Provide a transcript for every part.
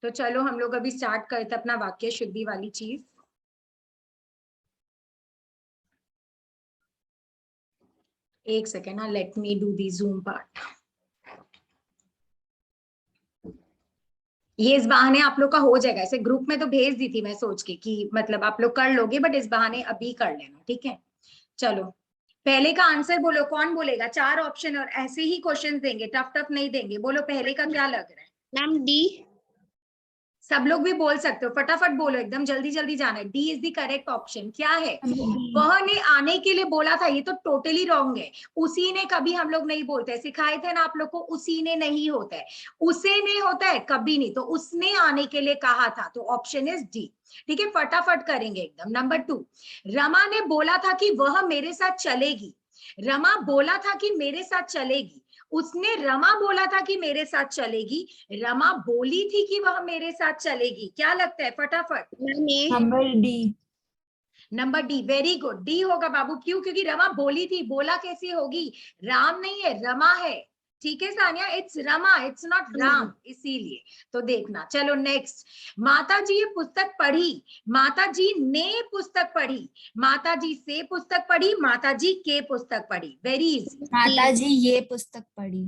तो चलो हम लोग अभी स्टार्ट करते अपना वाक्य शुद्धि वाली चीज। एक सेकेंड, हाँ, let me do the zoom part. ये इस बहाने आप लोग का हो जाएगा, ऐसे ग्रुप में तो भेज दी थी मैं सोच के कि मतलब आप लोग कर लोगे, बट इस बहाने अभी कर लेना, ठीक है। चलो पहले का आंसर बोलो, कौन बोलेगा? 4 ऑप्शन और ऐसे ही क्वेश्चन देंगे, टफ टफ नहीं देंगे। बोलो पहले का क्या लग रहा है? Ma'am D. सब लोग भी बोल सकते हो, फटाफट बोलो, एकदम जल्दी जल्दी जाना है। D is the correct option. क्या है? वह ने आने के लिए बोला था, ये तो टोटली रॉन्ग है। उसी ने कभी हम लोग नहीं बोलते, सिखाए थे ना आप लोग को, उसी ने नहीं होता है, उसे ने होता है, कभी नहीं। तो उसने आने के लिए कहा था, तो ऑप्शन इज डी। ठीक है, फटाफट करेंगे एकदम। नंबर 2, रमा ने बोला था कि वह मेरे साथ चलेगी। रमा बोला था कि मेरे साथ चलेगी। उसने रमा बोला था कि मेरे साथ चलेगी। रमा बोली थी कि वह मेरे साथ चलेगी। क्या लगता है? फटाफट। Number D. Number D, very good. D होगा बाबू। क्यों? क्योंकि रमा बोली थी। बोला कैसी होगी? राम नहीं है, रमा है। ठीक है Sania, it's Rama, it's not Ram, इसीलिए। तो देखना। चलो नेक्स्ट, माता जी ये पुस्तक पढ़ी। माता जी ने पुस्तक पढ़ी। माता जी से पुस्तक पढ़ी। माता जी के पुस्तक पढ़ी। Very easy. माता जी ये पुस्तक पढ़ी।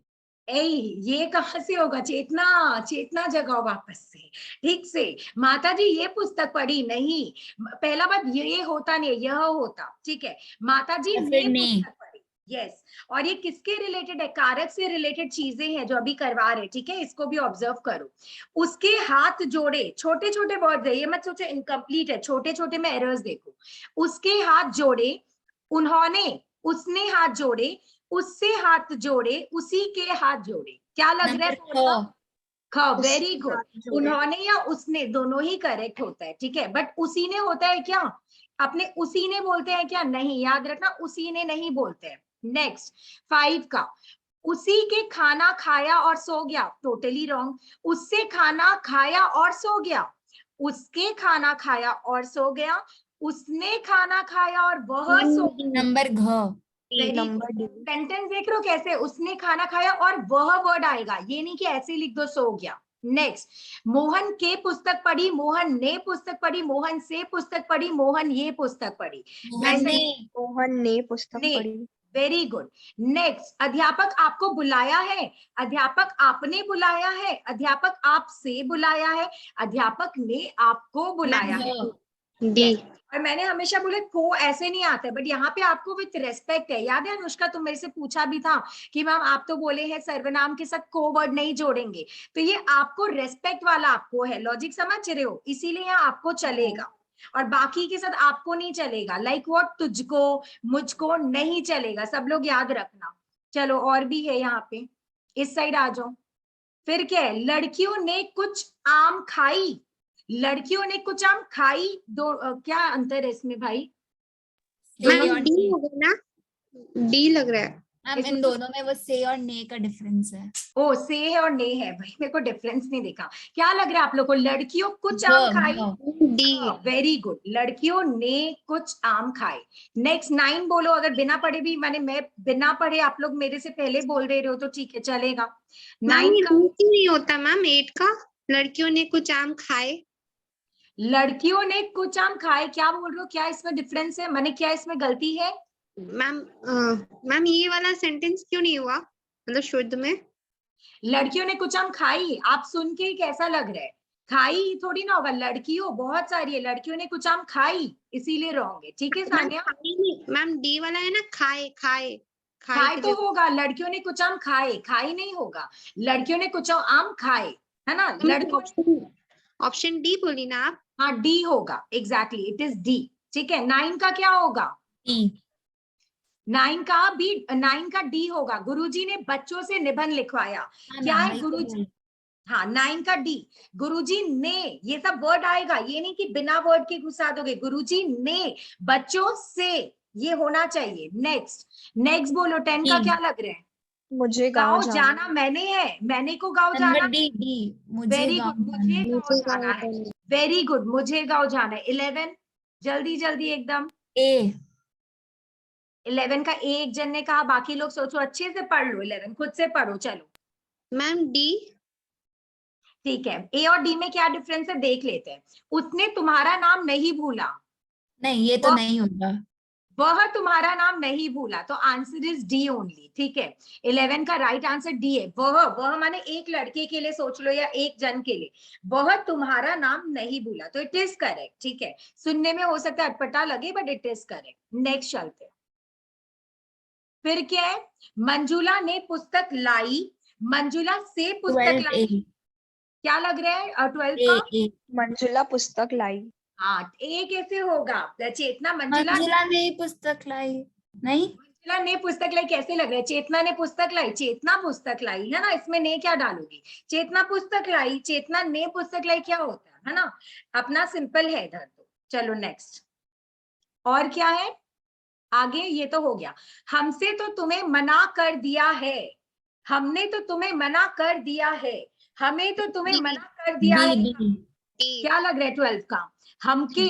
ए, ये कहां से होगा? चेतना, चेतना जगाओ वापस से, ठीक से। माता जी ये पुस्तक पढ़ी नहीं, पहला बात ये होता नहीं, यह होता। ठीक है, माता जी ने पुस्तक पढ़ी। यस, और ये किसके रिलेटेड है? कारक से रिलेटेड चीजें हैं जो अभी करवा रहे, ठीक है, इसको भी ऑब्जर्व करो। उसके हाथ जोड़े, छोटे छोटे वर्ड है, ये मत सोचो इनकम्प्लीट है, छोटे छोटे में एरर्स देखो। उसके हाथ जोड़े, उन्होंने, उसने हाथ जोड़े, उससे हाथ जोड़े, उसी के हाथ जोड़े। क्या लग रहा है? ख, वेरी गुड। उन्होंने या उसने, दोनों ही करेक्ट होता है, ठीक है। बट उसी ने होता है क्या? अपने उसी ने बोलते हैं क्या? नहीं, याद रखना, उसी ने नहीं बोलते हैं। नेक्स्ट 5 का, उसी के खाना खाया और सो गया, टोटली रॉन्ग। उससे खाना खाया और सो गया, उसके खाना खाया और सो गया, उसने खाना खाया और वह सो गया। नंबर घ। सेंटेंस देख रहे हो कैसे? उसने खाना खाया और वह वर्ड आएगा, ये नहीं कि ऐसे लिख दो सो गया। नेक्स्ट, मोहन के पुस्तक पढ़ी, मोहन ने पुस्तक पढ़ी, मोहन से पुस्तक पढ़ी, मोहन ये पुस्तक पढ़ी। मोहन ने पुस्तक पढ़ी। Very good. नेक्स्ट, अध्यापक आपको बुलाया है, अध्यापक आपने बुलाया है, अध्यापक आपसे बुलाया है, अध्यापक ने आपको बुलाया है। डी। और मैंने हमेशा बोले को ऐसे नहीं आता है, बट यहाँ पे आपको विथ रेस्पेक्ट है। याद है अनुष्का, तुम मेरे से पूछा भी था कि मैम आप तो बोले हैं सर्वनाम के साथ को वर्ड नहीं जोड़ेंगे, तो ये आपको रेस्पेक्ट वाला आपको है, लॉजिक समझ रहे हो, इसीलिए यहाँ आपको चलेगा और बाकी के साथ आपको नहीं चलेगा। लाइक व्हाट, तुझको, मुझको नहीं चलेगा, सब लोग याद रखना। चलो और भी है यहाँ पे, इस साइड आ जाओ। फिर क्या है? लड़कियों ने कुछ आम खाई, लड़कियों ने कुछ आम खाई। क्या अंतर है इसमें भाई? मैम डी होगा ना? डी लग रहा है मैम इन दोनों में वो से और ने का डिफरेंस है। ओ, से है और ने है भाई, मेरे को डिफरेंस नहीं दिखा। क्या लग रहा है आप लोग को? लड़कियों कुछ आम खाई। डी। वेरी गुड, लड़कियों ने कुछ आम खाए। नेक्स्ट 9 बोलो, अगर बिना पढ़े भी, माने मैं बिना पढ़े, आप लोग मेरे से पहले बोल दे रहे हो तो ठीक है, चलेगा। 9 का नहीं होता मैम, 8 का, लड़कियों ने कुछ आम खाए। लड़कियों ने कुछ आम खाए, क्या बोल रहे हो? क्या इसमें डिफरेंस है? माने क्या इसमें गलती है? मैम ये वाला सेंटेंस क्यों नहीं हुआ, मतलब शुद्ध में? लड़कियों ने कुछ आम खाई, आप सुन के कैसा लग रहा है? खाई थोड़ी ना होगा, लड़कियों बहुत सारी है, लड़कियों ने कुछ आम खाई, इसीलिए रॉन्ग है, ठीक है सानिया। मैम डी वाला है ना, खाए खाए। खाए तो होगा, लड़कियों ने कुछ आम खाए, खाई नहीं होगा, लड़कियों ने कुछ आम खाए, है ना। लड़कियों, ऑप्शन डी बोली ना आप? हाँ डी होगा, एग्जैक्टली इट इज डी। ठीक है, 9 का क्या होगा? डी। 9 का भी, 9 का डी होगा। गुरुजी ने बच्चों से निबंध लिखवाया। क्या है गुरुजी? हाँ 9 का डी। गुरुजी ने, ये सब वर्ड आएगा, ये नहीं कि बिना वर्ड के घुसा दोगे। गुरुजी ने बच्चों से, ये होना चाहिए। नेक्स्ट, नेक्स्ट बोलो। 10 का क्या लग रहा है? मुझे गाँव जाना मैंने है, मैंने को गाँव जाना। D D. वेरी गुड, मुझे गाँव जाना है। वेरी गुड, मुझे गाँव जाना है। 11, जल्दी जल्दी एकदम। ए। 11 का एक जन ने कहा, बाकी लोग सोचो, अच्छे से पढ़ लो। 11 खुद से पढ़ो, चलो। Ma'am D. ठीक है, ए और डी में क्या डिफरेंस है देख लेते हैं। उसने तुम्हारा नाम नहीं भूला, नहीं, ये तो वह नहीं होगा। वह तुम्हारा नाम नहीं भूला, तो आंसर इज डी ओनली। ठीक है, 11 का राइट आंसर डी है। वह माने एक लड़के के लिए सोच लो या एक जन के लिए, वह तुम्हारा नाम नहीं भूला, तो इट इज करेक्ट। ठीक है, सुनने में हो सकता है अटपटा लगे but it is correct. Next चलते हैं। फिर क्या है, मंजुला ने पुस्तक लाई, मंजुला से पुस्तक 12 लाई, ए। क्या लग रहा है 12 ए का? ए। मंजुला पुस्तक लाई। हाँ, ए कैसे होगा? चेतना मंजुला मंजुला ने पुस्तक लाई। नहीं, मंजुला ने पुस्तक लाई कैसे लग रहा है? चेतना ने पुस्तक लाई, चेतना पुस्तक लाई है ना, इसमें ने क्या डालोगी? चेतना पुस्तक लाई, चेतना ने पुस्तक लाई क्या होता है ना, अपना सिंपल है इधर। तो चलो नेक्स्ट, और क्या है आगे? ये तो हो गया। हमसे तो तुम्हें मना कर दिया है, हमने तो तुम्हें मना कर दिया है, हमें तो तुम्हें बी, मना कर दिया है। बी बी डी, क्या लग रहा है 12 का? हमके,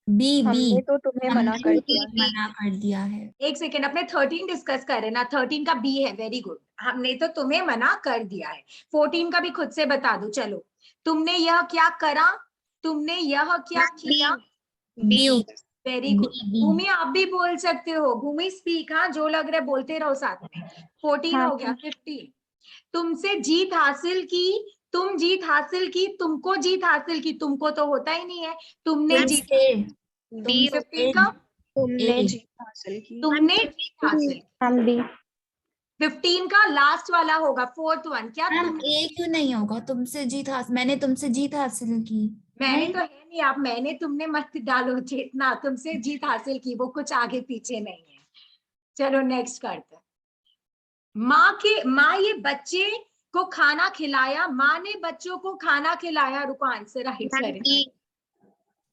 बी बी। हमने तो तुम्हें मना हमने कर तो दिया तुम्हें है। मना कर दिया है। एक सेकेंड, अपने 13 डिस्कस कर रहे ना, 13 का बी है, वेरी गुड। हमने तो तुम्हें मना कर दिया है। 14 का भी खुद से बता दो। चलो, तुमने यह क्या करा, तुमने यह क्या किया। B, very good. B. Bhumi आप भी बोल सकते हो, भूमि स्पीक। हाँ, जो लग रहा है बोलते रहो साथ में। 14 हाँ, हो गया। 15, तुमसे जीत हासिल की, तुम जीत हासिल की, तुमको जीत हासिल की, तुमको तो होता ही नहीं है, तुमने जीत। तुमसे। बी, 15 का तुमने ए। जीत हासिल की। तुमने जीत हासिल की। हम भी। 15 का लास्ट वाला होगा, फोर्थ वन। क्या मैम, तुम? ए क्यों नहीं होगा? तुमसे जीत हासिल, मैंने तुमसे जीत हासिल की। मैंने नहीं, तो है नहीं, आप मैंने तुमने मत डालो, चेतना तुमसे जीत हासिल की, वो कुछ आगे पीछे नहीं है। चलो नेक्स्ट करते हैं। माँ ये बच्चे को खाना खिलाया, माँ ने बच्चों को खाना खिलाया। रुको, आंसर राइट करें। बी,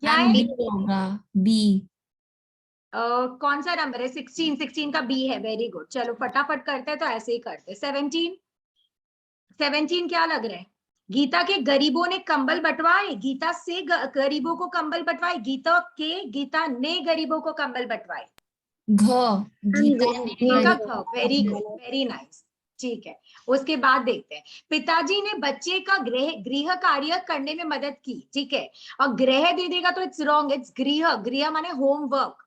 क्या मैम है? बी होगा। बी। कौन सा नंबर है? 16, 16 का बी है। Very good. चलो फटाफट करते हैं, तो ऐसे ही करते हैं। 17, 17 क्या लग रहा है? गीता के गरीबों ने कंबल बंटवाए, गीता से गरीबों को कंबल बंटवाए, गीता ने गरीबों को कंबल बंटवाए। घ। गीता ने का गरीबों को वेरी कंबल। Good, very nice. ठीक है, उसके बाद देखते हैं। पिताजी ने बच्चे का गृह कार्य करने में मदद की। ठीक है, और गृह दे देगा तो इट्स रॉन्ग, इट्स गृह। गृह माने होमवर्क।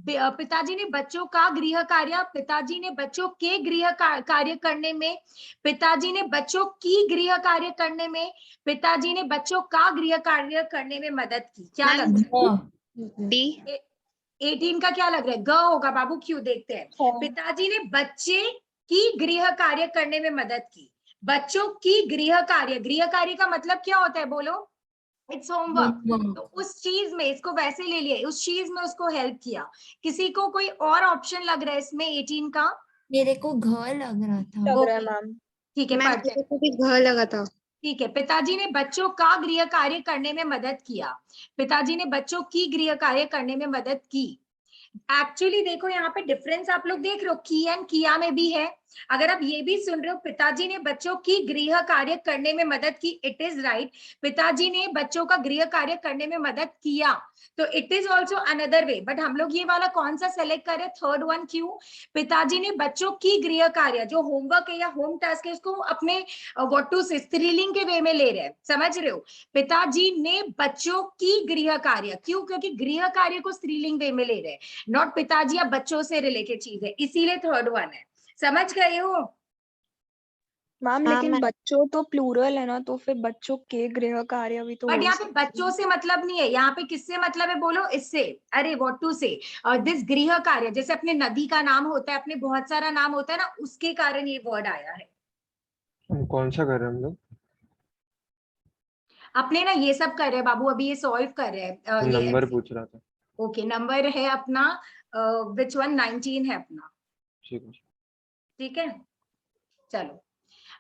पिताजी ने बच्चों का गृह कार्य, पिताजी ने बच्चों के गृह कार्य करने में, पिताजी ने बच्चों की गृह कार्य करने में, पिताजी ने बच्चों का गृह कार्य करने में मदद की। क्या मैम, लग रहा डी, है? 18 का क्या लग रहा है? ग होगा बाबू, क्यों? देखते हैं। हाँ। पिताजी ने बच्चे की गृह कार्य करने में मदद की। बच्चों की गृह कार्य का मतलब क्या होता है? बोलो। It's homework. तो उस चीज में इसको वैसे ले लिया, उस चीज में उसको हेल्प किया। किसी को कोई और ऑप्शन लग रहा है इसमें 18 का? मेरे को घ लग रहा था। लग रहा है Okay, मैम। ठीक है, मैम पढ़ते हैं। मेरे को भी घ लगा था। ठीक है, पिताजी ने बच्चों का गृह कार्य करने में मदद किया, पिताजी ने बच्चों की गृह कार्य करने में मदद की। एक्चुअली देखो, यहाँ पे डिफरेंस आप लोग देख रहे हो, की एंड किया में भी है। अगर आप ये भी सुन रहे हो, पिताजी ने बच्चों की गृह कार्य करने में मदद की, इट इज राइट। पिताजी ने बच्चों का गृह कार्य करने में मदद किया, तो it is also another way. But हम लोग ये वाला कौन सा सेलेक्ट कर रहे हैं? Third one. क्यों? पिताजी ने बच्चों की गृह कार्य, जो होमवर्क है या होम टास्क है, उसको अपने व्हाट टू से स्त्रीलिंग के वे में ले रहे हैं। समझ रहे हो? पिताजी ने बच्चों की गृह कार्य, क्यों? क्योंकि गृह कार्य को स्त्रीलिंग वे में ले रहे हैं, नॉट पिताजी या बच्चों से रिलेटेड चीज है, इसीलिए थर्ड वन है। समझ गए हो? मैम हाँ, लेकिन मैम। बच्चों तो प्लूरल है ना, तो फिर बच्चों के गृह कार्य भी तो बट हो यहाँ पे सकते बच्चों से मतलब नहीं है, यहाँ पे किससे मतलब है? बोलो। इससे। अरे व्हाट टू से, दिस गृह कार्य, जैसे अपने नदी का नाम होता है, अपने बहुत सारा नाम होता है ना, उसके कारण ये वर्ड आया है। हम कौन सा कर रहे हैं हम लोग? अपने ना ये सब कर रहे हैं बाबू, अभी ये सॉल्व कर रहे हैं ये नंबर पूछ रहा था। ओके, नंबर है अपना विच वन? 19 है अपना। ठीक है। ठीक है, चलो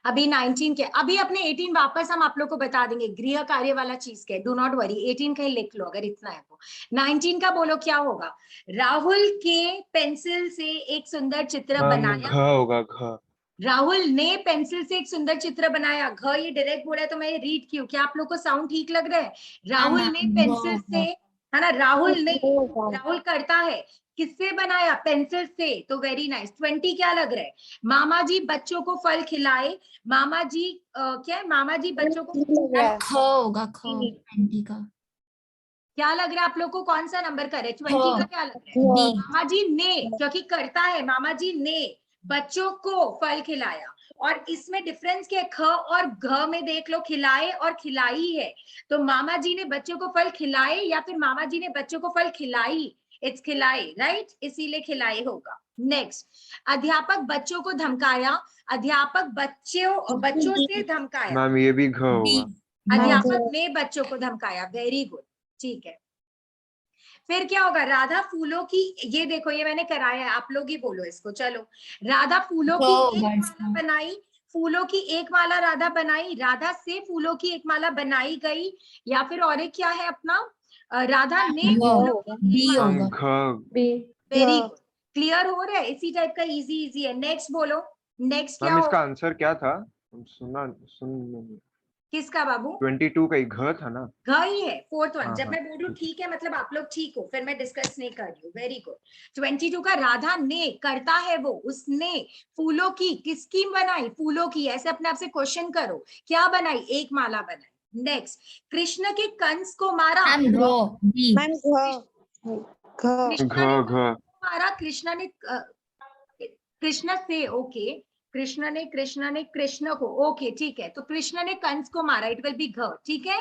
अभी 19 के, अभी अपने 18 वापस हम आप लोग को बता देंगे गृह कार्य वाला चीज के। डू नॉट वरी, 18 का ही लिख लो अगर इतना है तो। 19 का बोलो क्या होगा? राहुल के पेंसिल से एक सुंदर चित्र मैम बनाया। घ होगा, घ। राहुल ने पेंसिल से एक सुंदर चित्र बनाया। घ ये डायरेक्ट बोला है तो मैं रीड क्यों? क्या आप लोग को साउंड ठीक लग रहा है? राहुल ने पेंसिल से, है ना, राहुल ने, राहुल करता है, किससे बनाया? पेंसिल से। तो वेरी नाइस। 20 क्या लग रहा है? मामा जी बच्चों को फल खिलाए। मामा जी क्या है? मामा जी बच्चों को ख होगा, ख नहीं। 20 का। क्या लग रहा है आप लोग को? कौन सा नंबर करे? 20 ख का क्या लग रहा है? बी। मामा जी ने, क्योंकि करता है, मामा जी ने बच्चों को फल खिलाया। और इसमें डिफरेंस क्या है? ख और घ में देख लो, खिलाए और खिलाई है। तो मामा जी ने बच्चों को फल खिलाए या फिर मामा जी ने बच्चों को फल खिलाई? इट्स खिलाई, राइट? इसीलिए खिलाए होगा। नेक्स्ट, अध्यापक बच्चों को धमकाया। अध्यापक बच्चों से धमकाया। मैम ये भी घ बी। होगा। अध्यापक ने बच्चों को धमकाया। वेरी गुड, ठीक है। फिर क्या होगा? राधा फूलों की, ये देखो ये मैंने कराया है, आप लोग ही बोलो इसको। चलो, राधा फूलों की एक होगा माला इसका। बनाई। फूलों की एक माला राधा बनाई। राधा से फूलों की एक माला बनाई गई। या फिर और एक क्या है अपना? राधा ने फूलों की एक बी माला। मैम होगा। घ। वेरी गुड, क्लियर हो रहा है? इसी टाइप का इजी इजी है। नेक्स्ट बोलो, नेक्स्ट क्या मैम इसका होगा? आंसर क्या था? हम सुन किसका बाबू? 22 का ही घ था ना? घ ही है, फोर्थ वन। हाँ जब हाँ मैं बोलूं ठीक है। ठीक है मतलब आप लोग ठीक हो, फिर मैं डिस्कस नहीं कर रही हूँ। Very good. 22 का राधा ने, करता है वो, उसने फूलों की, किसकी बनाई? फूलों की। ऐसे अपने आप से क्वेश्चन करो, क्या बनाई? एक माला बनाई। नेक्स्ट, कृष्ण के कंस को मारा। मैम घ बी। मैम कृष्ण ने घ कंस घ को मारा। कृष्ण से, ओके। कृष्ण ने कृष्ण को, ओके ठीक है। तो कृष्ण ने कंस को मारा, इट विल बी घ, ठीक है?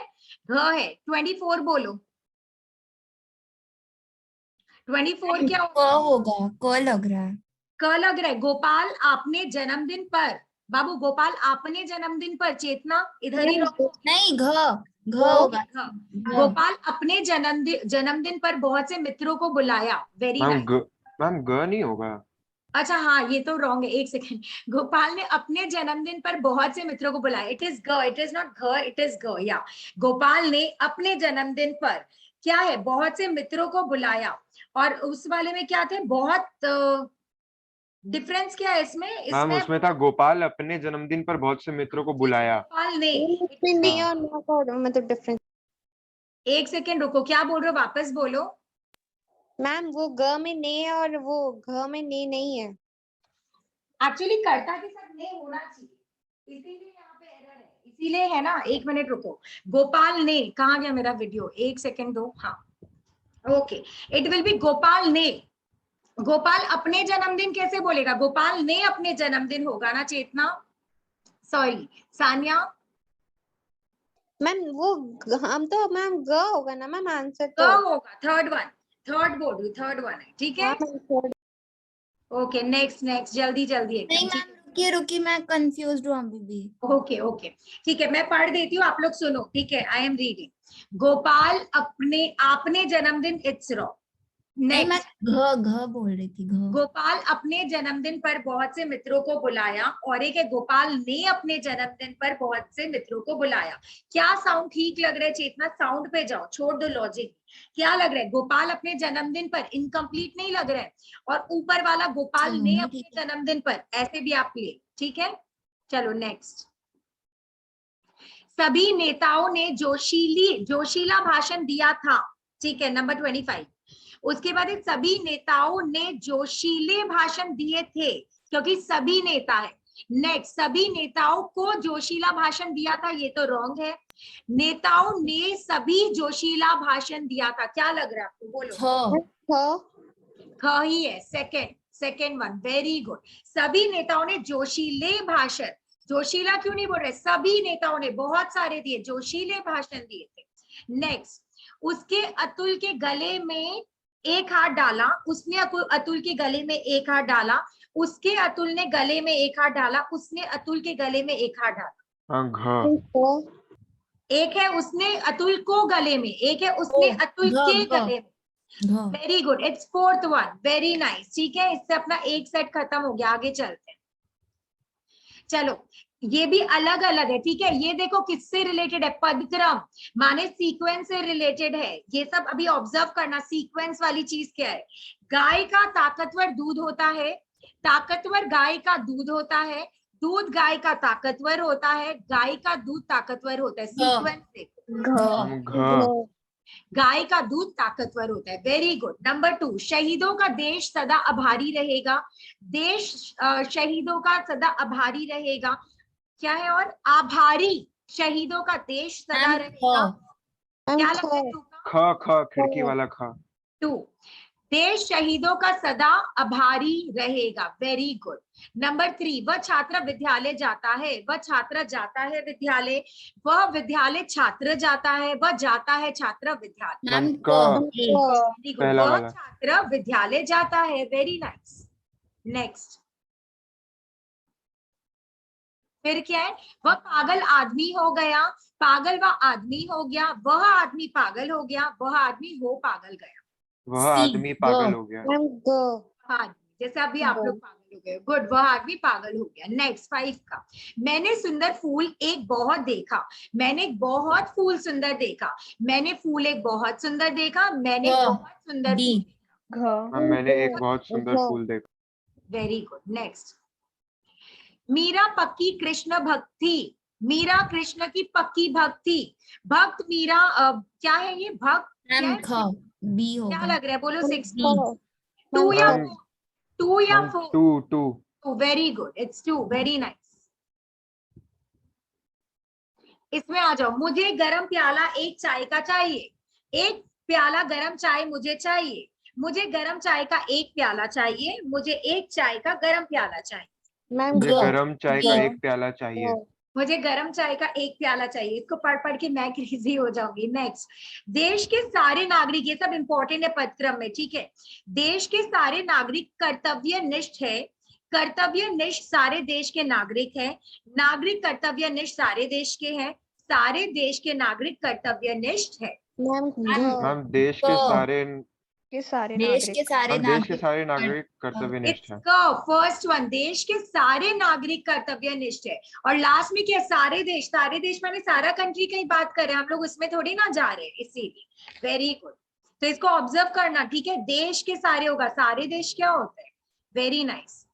घ है। 24 बोलो, 24 क्या क होगा? होगा, क लग रहा है। क लग रहा है। गोपाल आपने जन्मदिन पर, बाबू गोपाल आपने जन्मदिन पर, चेतना इधर ही रहो। नहीं, घ होगा। हाँ। घ। गोपाल अपने जन्मदिन पर बहुत से मित्रों को बुलाया। Very ma'am nice. ग। मैम ग नहीं होगा। अच्छा हाँ, ये तो रॉन्ग है, एक सेकेंड। गोपाल ने अपने जन्मदिन पर बहुत से मित्रों को बुलाया। इट इज ग, इट इज नॉट घ, इट इज ग। या गोपाल ने अपने जन्मदिन पर क्या है? बहुत से मित्रों को बुलाया। और उस वाले में क्या थे? बहुत डिफरेंस क्या है इसमें? मैम इसमें उसमें था गोपाल अपने जन्मदिन पर बहुत से मित्रों को बुलाया। गोपाल ने। नहीं और नो का मतलब डिफरेंस। एक सेकेंड रुको, क्या बोल रहे हो? वापस बोलो। मैम वो ग में ने और वो घ में ने नहीं है। एक्चुअली कर्ता के साथ ने होना चाहिए, इसीलिए यहाँ पे एरर है, इसीलिए है ना। एक मिनट रुको। गोपाल ने, कहाँ गया मेरा वीडियो? एक सेकेंड दो। हाँ, okay. It will be Gopal ने। गोपाल अपने जन्मदिन कैसे बोलेगा? गोपाल ने अपने जन्मदिन होगा ना चेतना? सॉरी सानिया। मैम वो हम तो मैम ग होगा ना मैम आंसर क तो। होगा। थर्ड वन, थर्ड बोल रही, थर्ड वन है, ठीक है? हाँ मैम ओके, नेक्स्ट नेक्स्ट, जल्दी जल्दी नहीं एकदम, ठीक मैम, रुकिए रुकिए, मैं कंफ्यूज हूँ अभी भी। है? ओके ओके, ठीक है, मैं पढ़ देती हूँ, आप लोग सुनो, ठीक है? I am reading. गोपाल अपने, आपने जन्मदिन, इट्स रॉ। नहीं, मैं नेक्स्ट, घ बोल रही थी, घ। गोपाल अपने जन्मदिन पर बहुत से मित्रों को बुलाया। और एक है गोपाल ने अपने जन्मदिन पर बहुत से मित्रों को बुलाया। क्या साउंड ठीक लग रहा है चेतना? साउंड पे जाओ, छोड़ दो लॉजिक। क्या लग रहा है? गोपाल अपने जन्मदिन पर, इनकम्प्लीट नहीं लग रहा है? और ऊपर वाला गोपाल चलो ने ना, अपने ठीक है। जन्मदिन पर, ऐसे भी आप ले, ठीक है? चलो नेक्स्ट। सभी नेताओं ने जोशीला भाषण दिया था, ठीक है? नंबर 25। उसके बाद सभी नेताओं ने जोशीले भाषण दिए थे, क्योंकि सभी नेता है। नेक्स्ट, सभी नेताओं को जोशीला भाषण दिया था, ये तो रॉन्ग है। नेताओं ने सभी जोशीला भाषण दिया था। क्या लग रहा है आपको? बोलो। ख ही है। Second one, very good. सभी नेताओं ने जोशीले भाषण, जोशीला क्यों नहीं बोल रहे? सभी नेताओं ने, बहुत सारे दिए, जोशीले भाषण दिए थे। नेक्स्ट, उसके अतुल के गले में एक हाथ डाला। उसने अतुल के गले में एक हाथ डाला। उसके अतुल ने गले में एक हाथ डाला। उसने अतुल के गले में एक हाथ डाला। हाँ घ। एक है उसने अतुल को गले में, एक है उसने अतुल के घ गले में। घ। Very good, it's fourth one, very nice, ठीक है? इससे अपना एक सेट खत्म हो गया, आगे चलते हैं। चलो, ये भी अलग अलग है, ठीक है? ये देखो किससे रिलेटेड है? पदक्रम, माने सीक्वेंस से रिलेटेड है। ये सब अभी ऑब्जर्व करना, सीक्वेंस वाली चीज क्या है? गाय का ताकतवर दूध होता है। ताकतवर गाय का दूध होता है। दूध गाय का ताकतवर होता है। गाय का दूध ताकतवर होता है। सीक्वेंस देखो। घ। हम घ। गाय का दूध ताकतवर होता है, वेरी गुड। नंबर 2, शहीदों का देश सदा आभारी रहेगा। देश शहीदों का सदा आभारी रहेगा, क्या है? और आभारी, शहीदों का देश सदा मैम रहेगा। मैम क्या लगता है तुमको? ख खिड़की वाला ख। 2, देश शहीदों का सदा आभारी रहेगा, वेरी गुड। नंबर 3, वह छात्र विद्यालय जाता है, वह छात्र जाता है विद्यालय, वह विद्यालय छात्र जाता है, वह जाता है छात्र विद्यालय। मैम क ए। वेरी गुड, पहला वह वाला। छात्र विद्यालय जाता है, वेरी नाइस। नेक्स्ट, फिर क्या है? वह पागल आदमी हो गया, पागल वह आदमी हो गया, वह आदमी पागल हो गया, वह आदमी हो पागल गया। वह सी, आदमी पागल हो गया। हाँ, जैसे अभी आप लोग पागल हो गए, गुड, वह आदमी पागल हो गया। नेक्स्ट 5 का, मैंने सुंदर फूल एक बहुत देखा, मैंने एक बहुत फूल सुंदर देखा, मैंने फूल एक बहुत सुंदर देखा, मैंने हाँ, बहुत सुंदर डी। फूल। घ मैम मैंने एक बहुत सुंदर फूल देखा। Very good. नेक्स्ट, मीरा पक्की कृष्ण भक्त थी, मीरा कृष्ण की पक्की भक्त थी। भक्त मीरा, क्या है ये भक्त? क्या मैम है? ख, बी क्या होगा। लग रहा है? बोलो 6। बी। 2 या मैम 4? 2 या ma'am 4? 2 very good, it's 2, very nice. इसमें आ जाओ, मुझे गरम प्याला एक चाय का चाहिए, एक प्याला गरम चाय मुझे चाहिए, मुझे गरम चाय का एक प्याला चाहिए, मुझे एक चाय का गरम प्याला चाहिए। मुझे ग, गरम चाय का ग। एक प्याला चाहिए। मुझे गरम चाय का एक प्याला चाहिए। इसको पढ़ पढ़ के मैं क्रेजी हो जाऊंगी। नेक्स्ट, देश के सारे नागरिक, ये सब इंपॉर्टेंट है पदक्रम में, ठीक है? देश के सारे नागरिक कर्तव्यनिष्ठ है, कर्तव्यनिष्ठ सारे देश के नागरिक है, नागरिक कर्तव्यनिष्ठ सारे देश के हैं, सारे देश के नागरिक कर्तव्यनिष्ठ है। मैम देश के ग, सारे के सारे देश के नागरिक सारे मैम देश के नागरिक। सारे नागरिक कर्तव्यनिष्ठ इट्स हैं। फर्स्ट वन, देश के सारे नागरिक कर्तव्यनिष्ठ है। और लास्ट में क्या? सारे देश, सारे देश माने सारा कंट्री की बात कर रहे हैं हम लोग, उसमें थोड़ी ना जा रहे हैं, इसीलिए। वेरी गुड, तो इसको ऑब्जर्व करना, ठीक है? देश के सारे होगा, सारे देश क्या होते हैं? Very nice.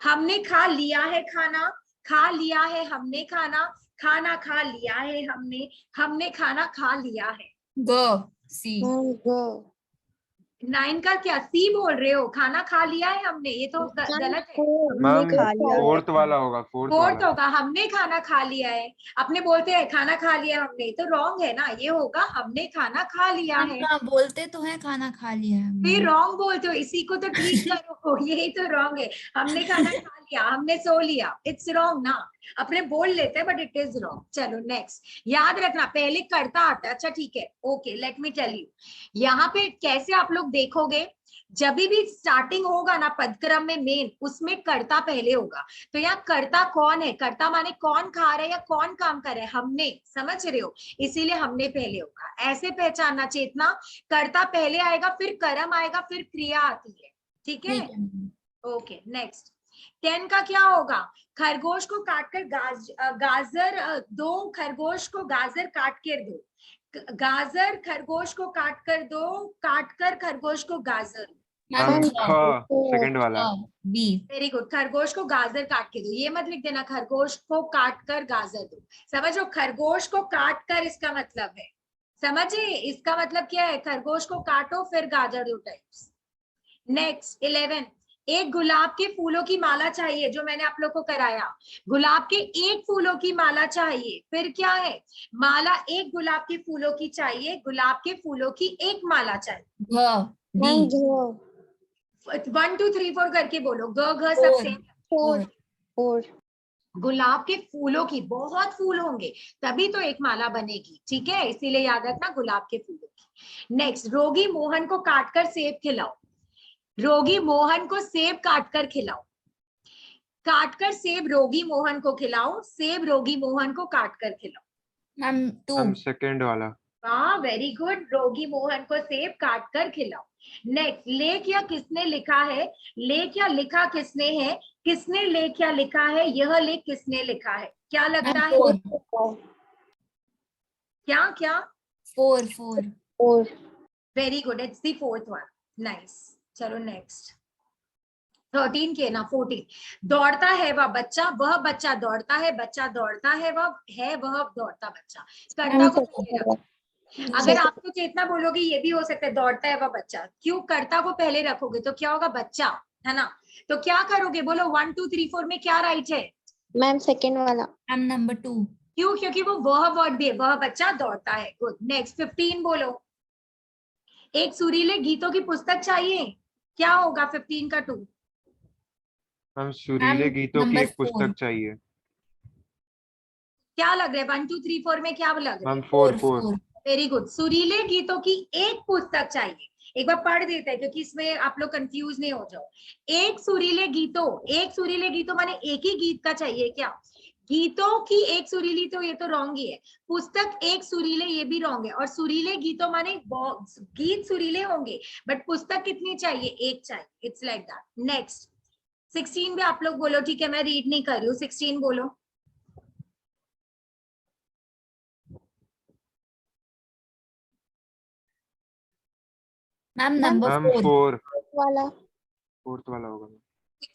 हमने खा लिया है खाना, खा लिया है हमने खाना, खाना खा लिया है हमने, हमने खाना खा लिया है। ग, सी। 9 का क्या? सी बोल रहे हो? खाना खा लिया है हमने, ये तो गलत है। हमने मैम खा लिया है फोर्थ वाला होगा, फोर्थ फोर्थ वाला। होगा, हमने खाना खा लिया है। अपने बोलते हैं खाना खा लिया हमने, तो रॉन्ग है ना, ये होगा हमने खाना खा लिया हम है। हाँ बोलते तो है खाना खा लिया है फिर हमने। रॉन्ग बोलते हो, इसी को तो ठीक करो। यही तो रॉन्ग है, हमने खाना खा लिया, हमने सो लिया, इट्स रॉन्ग ना। अपने बोल लेते हैं बट इट इज रॉन्ग। चलो नेक्स्ट, याद रखना पहले कर्ता आता है। अच्छा ठीक है, okay, let me tell you. यहाँ पे कैसे आप लोग देखोगे, जब भी स्टार्टिंग होगा ना पदक्रम में मेन, उसमें कर्ता पहले होगा। तो यहाँ कर्ता कौन है? कर्ता माने कौन खा रहा है या कौन काम कर रहा है? हमने, समझ रहे हो? इसीलिए हमने पहले होगा, ऐसे पहचानना। चेतना, कर्ता पहले आएगा, फिर कर्म आएगा, फिर क्रिया आती है, ठीक है? ठीक है। ओके नेक्स्ट, 10 का क्या होगा? खरगोश को काटकर गाजर दो, खरगोश को गाजर काट कर दो, गाजर खरगोश को काट कर दो, काटकर खरगोश को गाजर। मैम मैम ख सेकंड वाला। बी। वेरी गुड, खरगोश को गाजर काट के दो, ये मत लिख देना खरगोश को काट कर गाजर दो। समझो, खरगोश को काट कर इसका मतलब है, समझे? इसका मतलब क्या है? खरगोश को काटो फिर गाजर दो टाइप्स। नेक्स्ट 11, एक गुलाब के फूलों की माला चाहिए, जो मैंने आप लोग को कराया। गुलाब के एक फूलों की माला चाहिए, फिर क्या है? माला एक गुलाब के फूलों की चाहिए, गुलाब के फूलों की एक माला चाहिए। घ, डी। 1 2 3 4 करके बोलो, ग घ फोर, सबसे। फोर। गुलाब के फूलों की, बहुत फूल होंगे तभी तो एक माला बनेगी, ठीक है? इसीलिए याद रखना, गुलाब के फूलों की। नेक्स्ट, रोगी मोहन को काटकर सेब खिलाओ, रोगी मोहन को सेब काटकर खिलाओ, काटकर सेब रोगी मोहन को खिलाओ, सेब रोगी मोहन को काटकर खिलाओ। Ma'am to. मैम सेकंड वाला। हाँ वेरी गुड, रोगी मोहन को सेब काटकर खिलाओ। नेक्स्ट, लेख या किसने लिखा है, लेख या लिखा किसने है, किसने लेख या लिखा है, यह लेख किसने लिखा है? क्या लगता है? फोर, क्या क्या? Four, four. Very good, it's the fourth one, nice. चलो नेक्स्ट, 13 के ना 14, दौड़ता है वह बच्चा दौड़ता है, बच्चा दौड़ता है, वह दौड़ता बच्चा। कर्ता को बोलेगा, अगर आप तो चेतना बोलोगे ये भी हो सकता है दौड़ता है वह बच्चा, क्यों कर्ता को पहले रखोगे तो क्या होगा, बच्चा, है ना। तो क्या करोगे, बोलो 1 2 3 4 में क्या राइट है। मैम सेकेंड वाला। Ma'am number 2। क्यों, क्योंकि वो वह वर्ड भी है, वह बच्चा दौड़ता है। गुड, नेक्स्ट 15 बोलो। एक सुरीले गीतों की पुस्तक चाहिए, क्या होगा 15 का 2। मैम सुरीले गीतों की नंबर एक पुस्तक 4। चाहिए। क्या लग रहा है 1 2 3 4 में क्या लग रहा मैम है। 4 4। 4 वेरी गुड, सुरीले गीतों की एक पुस्तक चाहिए। एक बार पढ़ देते हैं क्योंकि इसमें आप लोग कंफ्यूज नहीं हो जाओ। एक सुरीले गीतों माने एक ही गीत का चाहिए क्या, गीतों की एक सुरीली, तो ये तो रॉन्ग ही है। पुस्तक एक सुरीले, ये भी रॉन्ग है। और सुरीले गीतों माने गीत सुरीले होंगे, बट पुस्तक कितनी चाहिए, एक चाहिए। It's like that. नेक्स्ट 16 भी आप लोग बोलो, ठीक है, मैं रीड नहीं कर रही हूँ। 16 बोलो। Ma'am number ma'am 4। 4 वाला। 4th वाला होगा।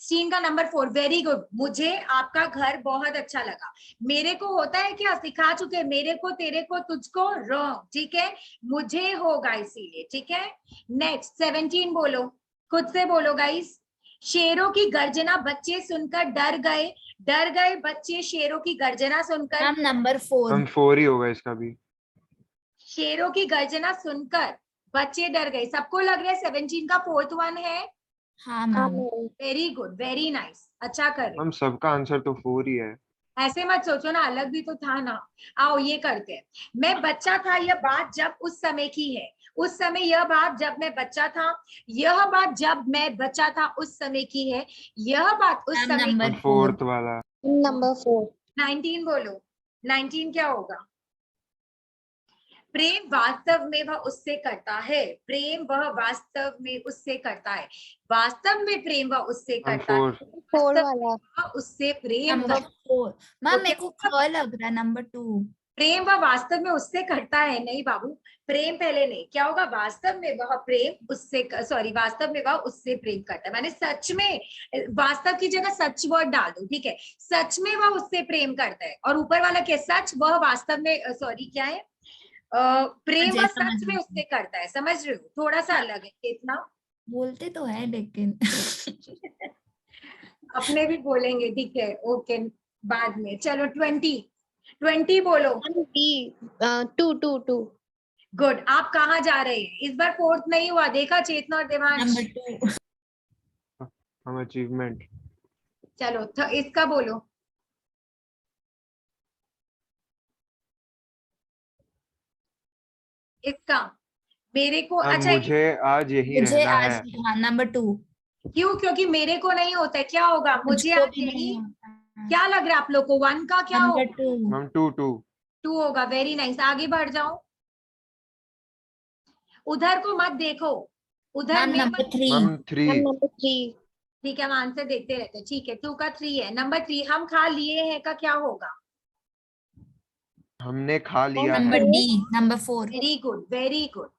16 का नंबर 4। वेरी गुड, मुझे आपका घर बहुत अच्छा लगा। मेरे को होता है क्या, सिखा चुके, मेरे को, तेरे को, तुझको, रॉन्ग, ठीक है, मुझे होगा इसीलिए, ठीक है। नेक्स्ट 17 बोलो, खुद से बोलो गाइस। शेरों की गर्जना बच्चे सुनकर डर गए बच्चे शेरों की गर्जना सुनकर। Ma'am number 4। मैम 4 ही होगा इसका भी। शेरों की गर्जना सुनकर बच्चे डर गए, सबको लग रहा है 17 का 4th वन है। हाँ हाँ ma'am. Ma'am. Very good, very nice, अच्छा कर रहे हो। मैम सबका आंसर तो 4 ही है। ऐसे मत सोचो ना, अलग भी तो था ना। आओ ये करते हैं। मैं बच्चा था, यह बात जब उस समय की है। उस समय, यह बात जब मैं बच्चा था। यह बात जब मैं बच्चा था उस समय की है। यह बात उस मैम समय। Number ma'am 4। 4th वाला। नंबर 4। 19 बोलो। 19 क्या होगा। प्रेम वास्तव में वह उससे करता है, प्रेम वह वास्तव में उससे करता है। वास्तव में प्रेम वह उससे मैम करता है, 4 4 वास्तव वाला। में वह उससे प्रेम नंबर करता 4। मैम मेरे को है। ख लग रहा है नंबर 2। प्रेम वह वास्तव में उससे करता है, नहीं बाबू, प्रेम पहले नहीं, क्या होगा, वास्तव में वह प्रेम उससे, सॉरी, वास्तव में वह उससे प्रेम करता है, माने सच में। वास्तव की जगह सच वर्ड डाल दो, ठीक है, सच में वह उससे प्रेम करता है। और ऊपर वाला क्या, सच, वह वास्तव में, सॉरी क्या है, प्रेम वह समझ सच में गई। उससे करता है। समझ रहे हो, थोड़ा सा अलग है इतना। बोलते तो है लेकिन अपने भी बोलेंगे, ठीक है, ओके, बाद में। चलो 20 बोलो। बी। 2 2 2। गुड, आप कहाँ जा रहे हैं, इस बार 4th नहीं हुआ, देखा चेतना और देवांश। नंबर 2। हम अचीवमेंट। चलो इसका बोलो। इसका, मेरे को, मैम अच्छा, मुझे आज यही मुझे रहना आज, है। हाँ नंबर 2। क्यों, क्योंकि मेरे को नहीं होता है, क्या होगा, मुझे मुझको आज भी नहीं यही। होता है। क्या लग रहा है आप लोग को, 1 का क्या नंबर होगा। 2। मैम 2 2 2 होगा, वेरी नाइस, आगे बढ़ जाओ। उधर को मत देखो, उधर मैम में नंबर मत। 3। Ma'am ma'am 3 number 3। ठीक है, हम आंसर देखते रहते हैं, ठीक है, 2 का 3 है। नंबर 3 हम खा लिए हैं का क्या होगा। हमने खा लिया है। Number D. Number 4। Very good, very good.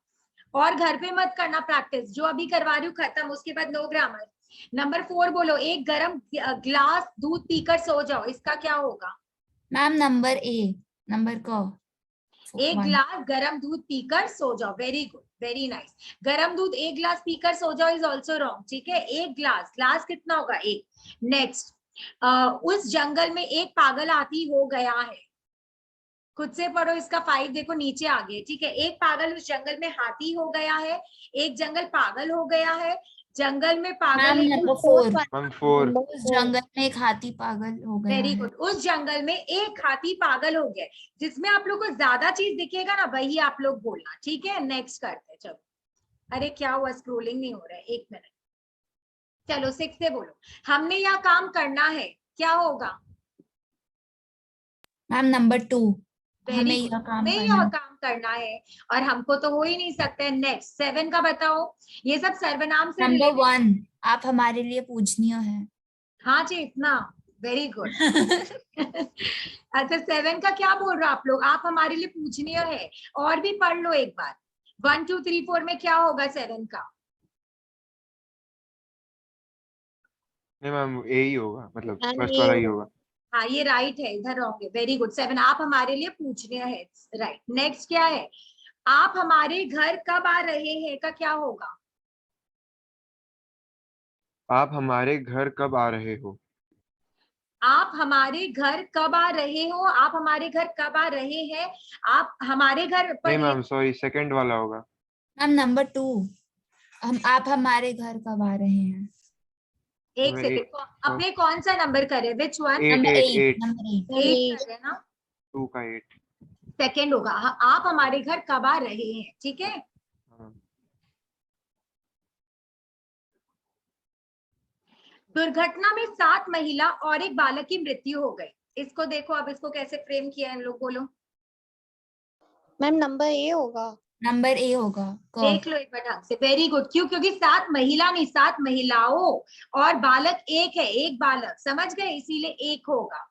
और घर पे मत करना प्रैक्टिस, जो अभी करवा रही हूँ खत्म, उसके बाद नो ग्रामर। नंबर 4 बोलो। एक गरम ग्लास दूध पीकर सो जाओ, इसका क्या होगा। Ma'am number A. नंबर को एक 1। ग्लास गरम दूध पीकर सो जाओ, वेरी गुड, वेरी नाइस। गरम दूध एक ग्लास पीकर सो जाओ इज ऑल्सो रॉन्ग, ठीक है, एक ग्लास, ग्लास कितना होगा, एक। नेक्स्ट, उस जंगल में एक पागल हाथी हो गया है। खुद से पढ़ो इसका 5, देखो नीचे आ गए, ठीक है, एक पागल उस जंगल में हाथी हो गया है। एक जंगल पागल हो गया है, जंगल में पागल मैम है। नंबर 4। मैम 4 उस जंगल में एक हाथी पागल हो गया वेरी है। गुड, उस जंगल में एक हाथी पागल हो गया। जिसमें आप लोग को ज्यादा चीज दिखेगा ना, वही आप लोग बोलना, ठीक है। नेक्स्ट करते हैं, चलो। अरे क्या हुआ, स्क्रोलिंग नहीं हो रहा है, 1 मिनट। चलो 6 से बोलो। हमने यह काम करना है, क्या होगा। Ma'am number 2। हमें वेरी यह गुड, काम हमें करना यह है। काम करना है, और हमको तो हो ही नहीं सकता है। नेक्स्ट 7 का बताओ। ये सब सर्वनाम से नंबर रिलेटेड। 1। आप हमारे लिए पूजनीय है। हाँ जी, इतना, वेरी गुड। अच्छा 7 का क्या बोल रहे हो आप लोग, आप हमारे लिए पूछनीय है। और भी पढ़ लो एक बार। 1 2 3 4 में क्या होगा 7 का। नहीं मैम ए ही होगा, मतलब मैम फर्स्ट ये वाला ही होगा। हाँ ये राइट है, इधर रॉन्ग है, वेरी गुड। 7 आप हमारे लिए पूछनीय है, राइट। नेक्स्ट क्या है, आप हमारे घर कब आ रहे हैं का क्या होगा? आप हमारे घर कब आ रहे हो? आप हमारे घर कब आ रहे हो, आप हमारे घर कब आ रहे हैं, आप हमारे घर पर नहीं है। मैम सॉरी, सेकंड वाला होगा। मैम नंबर 2, आप हमारे घर कब आ रहे हैं? एक सेकेंड, अपने कौन सा नंबर करे, which one? At number eight 8, at number 8। 8 कर रहे हैं ना, 2 का 8। सेकेंड होगा। आप हमारे घर कब आ रहे हैं, ठीक है। हाँ। दुर्घटना में 7 महिला और एक बालक की मृत्यु हो गई। इसको देखो, अब इसको कैसे फ्रेम किया है इन लोग, बोलो। मैम नंबर ए होगा। नंबर ए होगा। देख लो एक बार ढंग से, वेरी गुड। क्यों? क्योंकि 7 महिला नहीं, 7 महिलाओं और बालक एक है, एक बालक, समझ गए, इसीलिए एक होगा।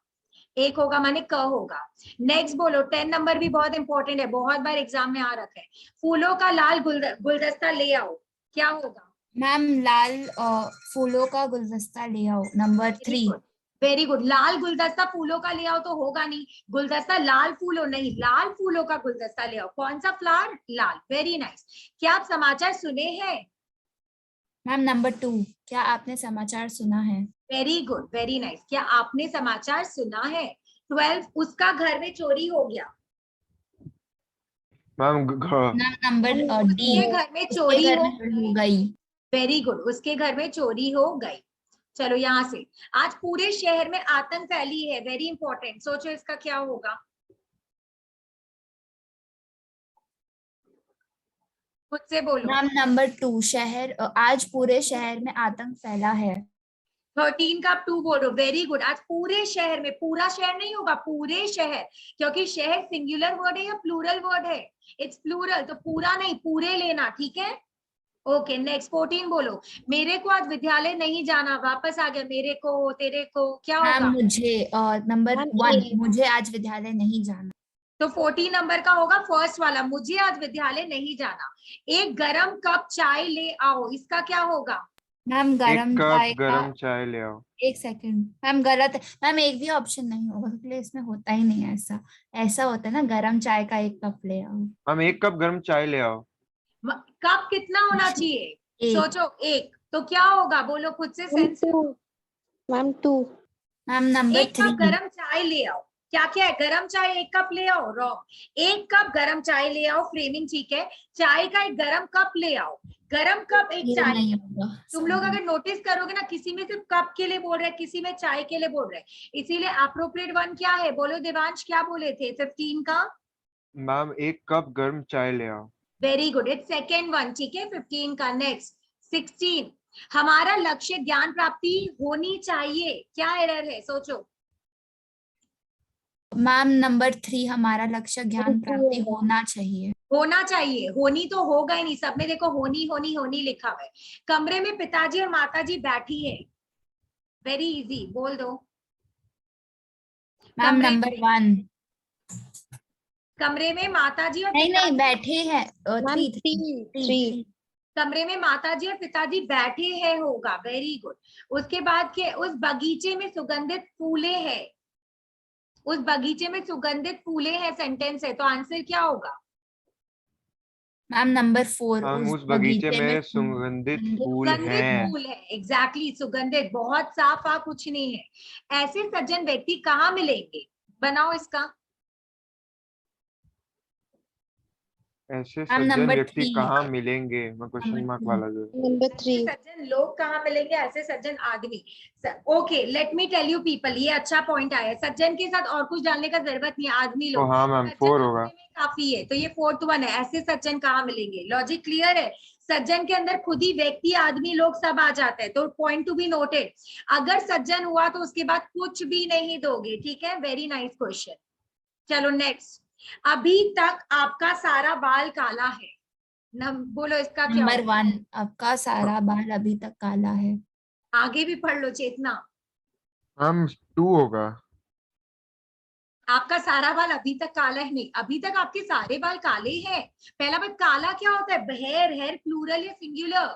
एक होगा माने क होगा। नेक्स्ट बोलो, 10 नंबर भी बहुत इंपॉर्टेंट है, बहुत बार एग्जाम में आ रखा है। फूलों का लाल गुलदस्ता ले आओ, क्या होगा? मैम लाल फूलों का गुलदस्ता ले आओ, नंबर 3। Very good. लाल गुलदस्ता फूलों का ले आओ तो होगा नहीं, गुलदस्ता लाल फूलों नहीं, लाल फूलों का गुलदस्ता ले आओ। कौन सा फ्लावर? लाल। Very nice. क्या आप समाचार सुने हैं? मैम नंबर 2, क्या आपने समाचार सुना है? Very good, very nice. क्या आपने समाचार सुना है? 12, उसका घर में चोरी हो गया। मैम मैम नंबर डी, उसके घर में उसके चोरी घर हो में चोरी हो गई। वेरी गुड, उसके घर में चोरी हो गई। चलो यहां से, आज पूरे शहर में आतंक फैली है, वेरी इंपॉर्टेंट। सोचो इसका क्या होगा, खुद से बोलो। मैम नंबर 2, शहर आज पूरे शहर में आतंक फैला है। 13 का आप 2 बोलो, वेरी गुड। आज पूरे शहर में, पूरा शहर नहीं होगा, पूरे शहर, क्योंकि शहर सिंगुलर वर्ड है या प्लूरल वर्ड है? इट्स प्लूरल, तो पूरा नहीं, पूरे लेना, ठीक है। ओके, नेक्स्ट 14 बोलो। मेरे को आज विद्यालय नहीं जाना, वापस आ गया, मेरे को, तेरे को, क्या मैम होगा? मुझे नंबर मैम 1, मुझे आज विद्यालय नहीं जाना। तो 14 नंबर का होगा फर्स्ट वाला, मुझे आज विद्यालय नहीं जाना। एक गरम कप चाय ले आओ, इसका क्या होगा? मैम एक गरम कप चाय का, गरम चाय ले आओ। एक सेकंड मैम, गलत है मैम, एक भी ऑप्शन नहीं होगा क्योंकि इसमें होता ही नहीं है ऐसा। ऐसा होता है ना, गरम चाय का 1 कप ले आओ। मैम एक कप गरम चाय ले आओ। कप कितना होना चाहिए? एक। सोचो, एक, तो क्या होगा, बोलो खुद से, सेंस। मैम 2। मैम नंबर एक 3। कप गरम चाय ले आओ, क्या क्या है? गरम चाय 1 कप ले आओ, रॉन्ग। 1 कप गरम चाय ले आओ, फ्रेमिंग ठीक है। चाय का 1 गरम कप ले आओ, गरम कप एक ये चाय। नहीं होगा। तुम लोग अगर नोटिस करोगे ना, किसी में सिर्फ कप के लिए बोल रहे हैं, किसी में चाय के लिए बोल रहे हैं, इसीलिए अप्रोप्रिएट वन क्या है, बोलो देवांश, क्या बोले थे 15 का? मैम एक कप गरम चाय ले आओ। Very good, it's second one, ठीक है, 15 का। नेक्स्ट 16, हमारा लक्ष्य ज्ञान प्राप्ति होनी चाहिए, क्या एरर है, सोचो। मैम नंबर 3, हमारा लक्ष्य ज्ञान प्राप्ति होना चाहिए। होना चाहिए, होनी तो होगा ही नहीं, सब में देखो होनी होनी होनी लिखा हुआ है। कमरे में पिताजी और माताजी बैठी है, वेरी इजी, बोल दो। मैम कमरे नंबर में 1, कमरे में माताजी और नहीं पिताजी, बैठे हैं। मैम 3, 3। कमरे में माताजी और पिताजी बैठे हैं होगा, वेरी गुड। उसके बाद के, उस बगीचे में सुगंधित फूले हैं, उस बगीचे में सुगंधित फूले हैं, सेंटेंस है, तो आंसर क्या होगा? मैम नंबर 4, मैम उस उस बगीचे में सुगंधित सुगंधित फूल सुगंधित हैं। फूल है, एग्जैक्टली, सुगंधित, बहुत साफ आ कुछ नहीं है। ऐसे सज्जन व्यक्ति कहाँ मिलेंगे, बनाओ इसका। ऐसे मैम सज्जन नंबर व्यक्ति 3, कहाँ मिलेंगे, मैं क्वेश्चन मार्क वाला जो है। नंबर ऐसे 3। सज्जन लोग कहाँ मिलेंगे, ऐसे सज्जन आदमी। Okay, let me tell you people, ये अच्छा पॉइंट आया, सज्जन के साथ और कुछ डालने का जरूरत नहीं है, आदमी तो लोग। हाँ मैम सज्जन 4 अपने होगा। में काफी है, तो ये 4th वन है, ऐसे सज्जन कहाँ मिलेंगे, लॉजिक क्लियर है। सज्जन के अंदर खुद ही व्यक्ति, आदमी, लोग सब आ जाते हैं, तो पॉइंट टू बी नोटेड। अगर सज्जन हुआ तो उसके बाद कुछ भी नहीं दोगे, ठीक है, वेरी नाइस क्वेश्चन। चलो नेक्स्ट, अभी तक आपका सारा बाल काला है, बोलो इसका क्या नंबर होगा? 1, आपका सारा बाल अभी तक काला है। आगे भी पढ़ लो चेतना। मैम 2 होगा। आपका सारा बाल अभी तक काला है, नहीं, अभी तक आपके सारे बाल काले हैं। पहला बात, काला क्या होता है, हेयर, हेयर प्लूरल या सिंगुलर?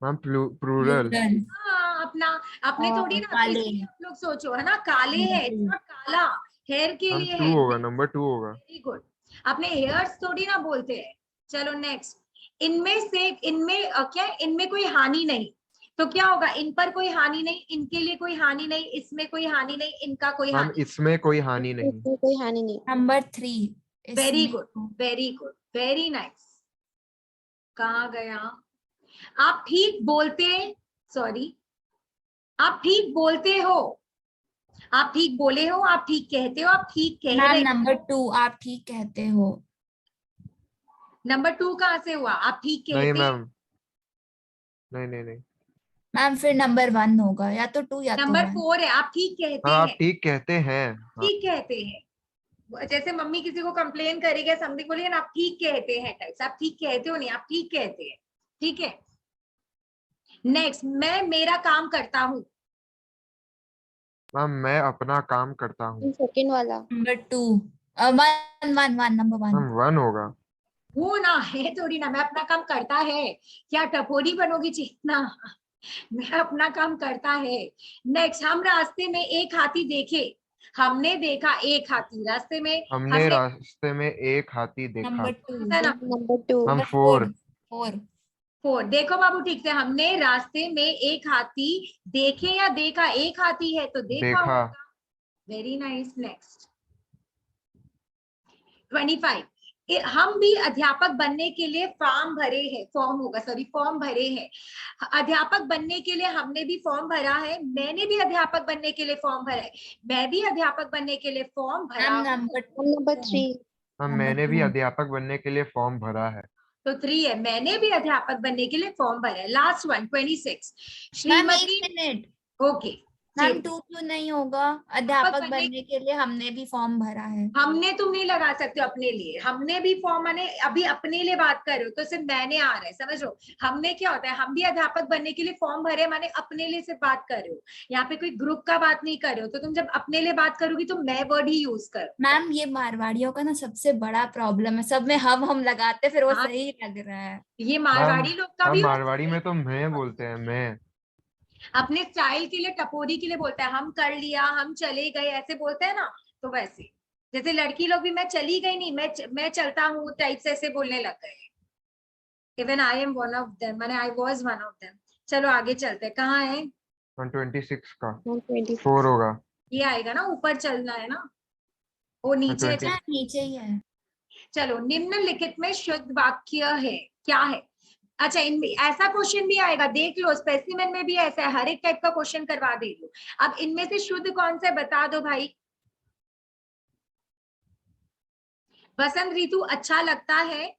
Ma'am plural. प्लूरल। हाँ, अपना, अपने थोड़ी ना, तो काले। इसीलिए आप लोग सोचो, है ना, काले नंबर है, 2, नॉट काला, हेयर के मैम लिए 2 है। होगा, नंबर 2 होगा। वेरी गुड, अपने हेयर्स थोड़ी ना बोलते हैं, चलो नेक्स्ट, इनमें कोई हानि नहीं, तो क्या होगा, इन पर कोई हानि नहीं, इनके लिए कोई हानि नहीं, इसमें कोई हानि नहीं, इनका कोई मैम हानि। इसमें कोई हानि नहीं। इसमें कोई हानि नहीं। Number 3। Very good, very good, very nice. कहाँ गया? आप ठीक बोलते, सॉरी, आप ठीक बोलते हो, आप ठीक बोले हो, आप ठीक कहते हो, आप ठीक कह मैम रहे हो। नंबर 2 आप ठीक कहते हो। नंबर 2 कहाँ से हुआ? आप ठीक नहीं कहते। मैम, नहीं नहीं नहीं। मैम फिर नंबर 1 होगा, या तो 2 या तो नंबर 1। 4 है, आप ठीक कहते हाँ आप हैं, ठीक कहते हैं। हाँ ठीक कहते हैं। जैसे मम्मी किसी को कंप्लेन करेगी, समथिंग बोलिए ना, आप ठीक कहते हैं टाइप्स, आप ठीक कहते हो नहीं, आप ठीक कहते हैं, ठीक है। नेक्स्ट, मैं मेरा काम करता हूँ। मैम मैं अपना काम करता हूँ। सेकंड वाला। Number 2 1 number 1। मैम 1 होगा। वो ना है थोड़ी ना, मैं अपना काम करता है, क्या टपोरी बनोगी चेतना? मैं अपना काम करता है। नेक्स्ट, हम रास्ते में एक हाथी देखे, हमने देखा एक हाथी रास्ते में, हमने रास्ते में एक हाथी देखा। नंबर 2। नंबर 2। Ma'am number 4। 4। 4, देखो बाबू ठीक से, हमने रास्ते में एक हाथी देखे या देखा, एक हाथी है तो देखा देखा। होगा। Very nice. नेक्स्ट 25, हम भी अध्यापक बनने के लिए फॉर्म भरे हैं, फॉर्म होगा, सॉरी, फॉर्म भरे हैं। अध्यापक बनने के लिए हमने भी फॉर्म भरा है, मैंने भी अध्यापक बनने के लिए फॉर्म भरा है, मैं भी अध्यापक बनने के लिए फॉर्म भरा मैम हूं। नंबर 3। मैम नंबर मैंने भी 2। अध्यापक बनने के लिए फॉर्म भरा है। तो 3 है, मैंने भी अध्यापक बनने के लिए फॉर्म भरा है। लास्ट वन 26, मैम एक श्रीमती। मिनट, ओके, मैम 2 क्यों नहीं होगा? अध्यापक बनने के लिए हमने भी फॉर्म भरा है। हमने तुम नहीं लगा सकते हो अपने लिए, हमने भी फॉर्म, माने अभी अपने लिए बात कर रहे हो तो सिर्फ मैंने आ रहा है, समझ लो। हमने क्या होता है, हम भी अध्यापक बनने के लिए फॉर्म भरे, माने अपने लिए सिर्फ बात कर रहे हो, यहाँ पे कोई ग्रुप का बात नहीं कर रहे हो, तो तुम जब अपने लिए बात करोगी तो मैं वर्ड ही यूज करो। मैम ये मारवाड़ियों का ना सबसे बड़ा प्रॉब्लम है, सब में हम लगाते फिर वो हाँ, सही लग रहा है। ये मैम मारवाड़ी लोग का हम भी मारवाड़ी में तो मैं बोलते हैं, मैं। अपने स्टाइल के लिए, टपोरी के लिए बोलता है, हम कर लिया, हम चले गए, ऐसे बोलते हैं ना, तो वैसे जैसे लड़की लोग भी मैं चली गई नहीं, मैं चलता हूँ टाइप से ऐसे बोलने लग गए। Even I am one of them, माने I was one of them. चलो आगे चलते हैं, कहाँ है? 126 का 126। 4 होगा। ये आएगा ना, ऊपर चलना है ना, वो नीचे है। 20। हाँ नीचे ही है। चलो, निम्नलिखित में शुद्ध वाक्य है, क्या है? अच्छा, इनमें ऐसा क्वेश्चन भी आएगा, देख लो, स्पेसिमेन में भी ऐसा है, हर एक टाइप का क्वेश्चन करवा दे लो। अब इनमें से शुद्ध कौन सा है बता दो भाई। बसंत ऋतु अच्छा लगता है,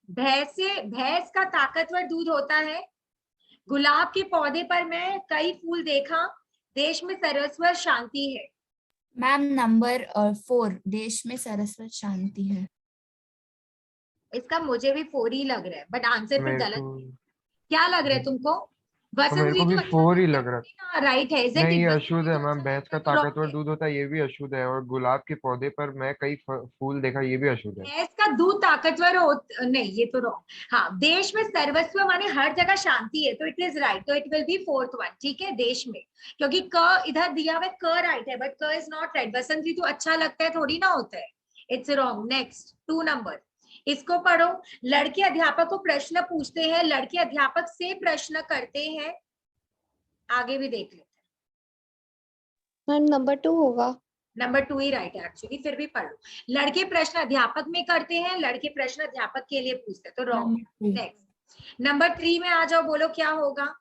भैंस का ताकतवर दूध होता है, गुलाब के पौधे पर मैं कई फूल देखा, देश में सरस्वत शांति है। मैम नंबर 4 देश में सरस्वत शांति है। इसका मुझे भी 4 ही लग रहा है, बट आंसर फिर मेरे गलत को है। क्या लग रहा है तुमको? तो बसंत मेरे को ऋतु भी अच्छा 4 ही लगता लग रहा है, राइट है, है। इजंट नहीं इट? ये बसंत अशुद्ध है ऋतु मैम, अच्छा भैंस लगता का है तो रॉन्ग ताकतवर है। दूध होता है ये भी अशुद्ध है, और गुलाब के पौधे पर मैं कई फूल देखा ये भी अशुद्ध है। भैंस का दूध ताकतवर हो, नहीं ये तो रॉन्ग। हाँ, देश में सर्वस्व माने हर जगह शांति है, तो इट इज राइट, तो it will be 4th one, ठीक है, देश में। क्योंकि क इधर दिया हुआ क राइट है, बट क इज नॉट राइट। बसंत ऋतु अच्छा लगता है थोड़ी ना होता है, इट्स रॉन्ग। नेक्स्ट 2 नंबर, इसको पढ़ो। लड़के अध्यापक को प्रश्न पूछते हैं, लड़के अध्यापक से प्रश्न करते हैं। आगे भी देख लेते हैं। मैम नंबर 2 होगा। नंबर 2 ही राइट है एक्चुअली, फिर भी पढ़ लो। लड़के प्रश्न अध्यापक में करते हैं, लड़के प्रश्न अध्यापक के लिए पूछते हैं, तो रॉन्ग। नंबर 2। नेक्स्ट नंबर 3 में आ जाओ, बोलो क्या होगा?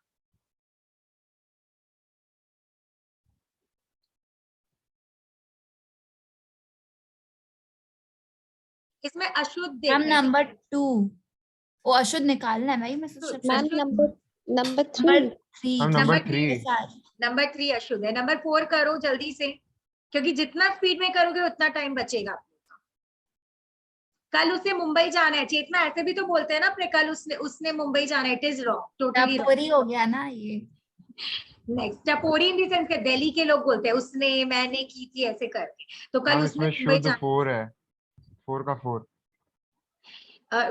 इसमें अशुद्ध मैम देखना है। नंबर 2 वो अशुद्ध निकालना है भाई, मैं मैम नंबर 3। नंबर 3 हम नंबर नंबर 3 3। नंबर 3 अशुद्ध है। नंबर 4 करो जल्दी से, क्योंकि जितना स्पीड में करोगे उतना टाइम बचेगा। कल उसे मुंबई जाना है, चेतना ऐसे भी तो बोलते हैं ना अपने, कल उसने मुंबई जाना है, it is wrong, totally wrong. टपोरी हो गया ना ये। नेक्स्ट, टपोरी इन दी सेंस के दिल्ली के लोग बोलते हैं उसने, मैंने की थी, ऐसे करके। तो कल मैम उसने इसमें मुंबई शुद्ध जाना। 4 है, 4 का 4।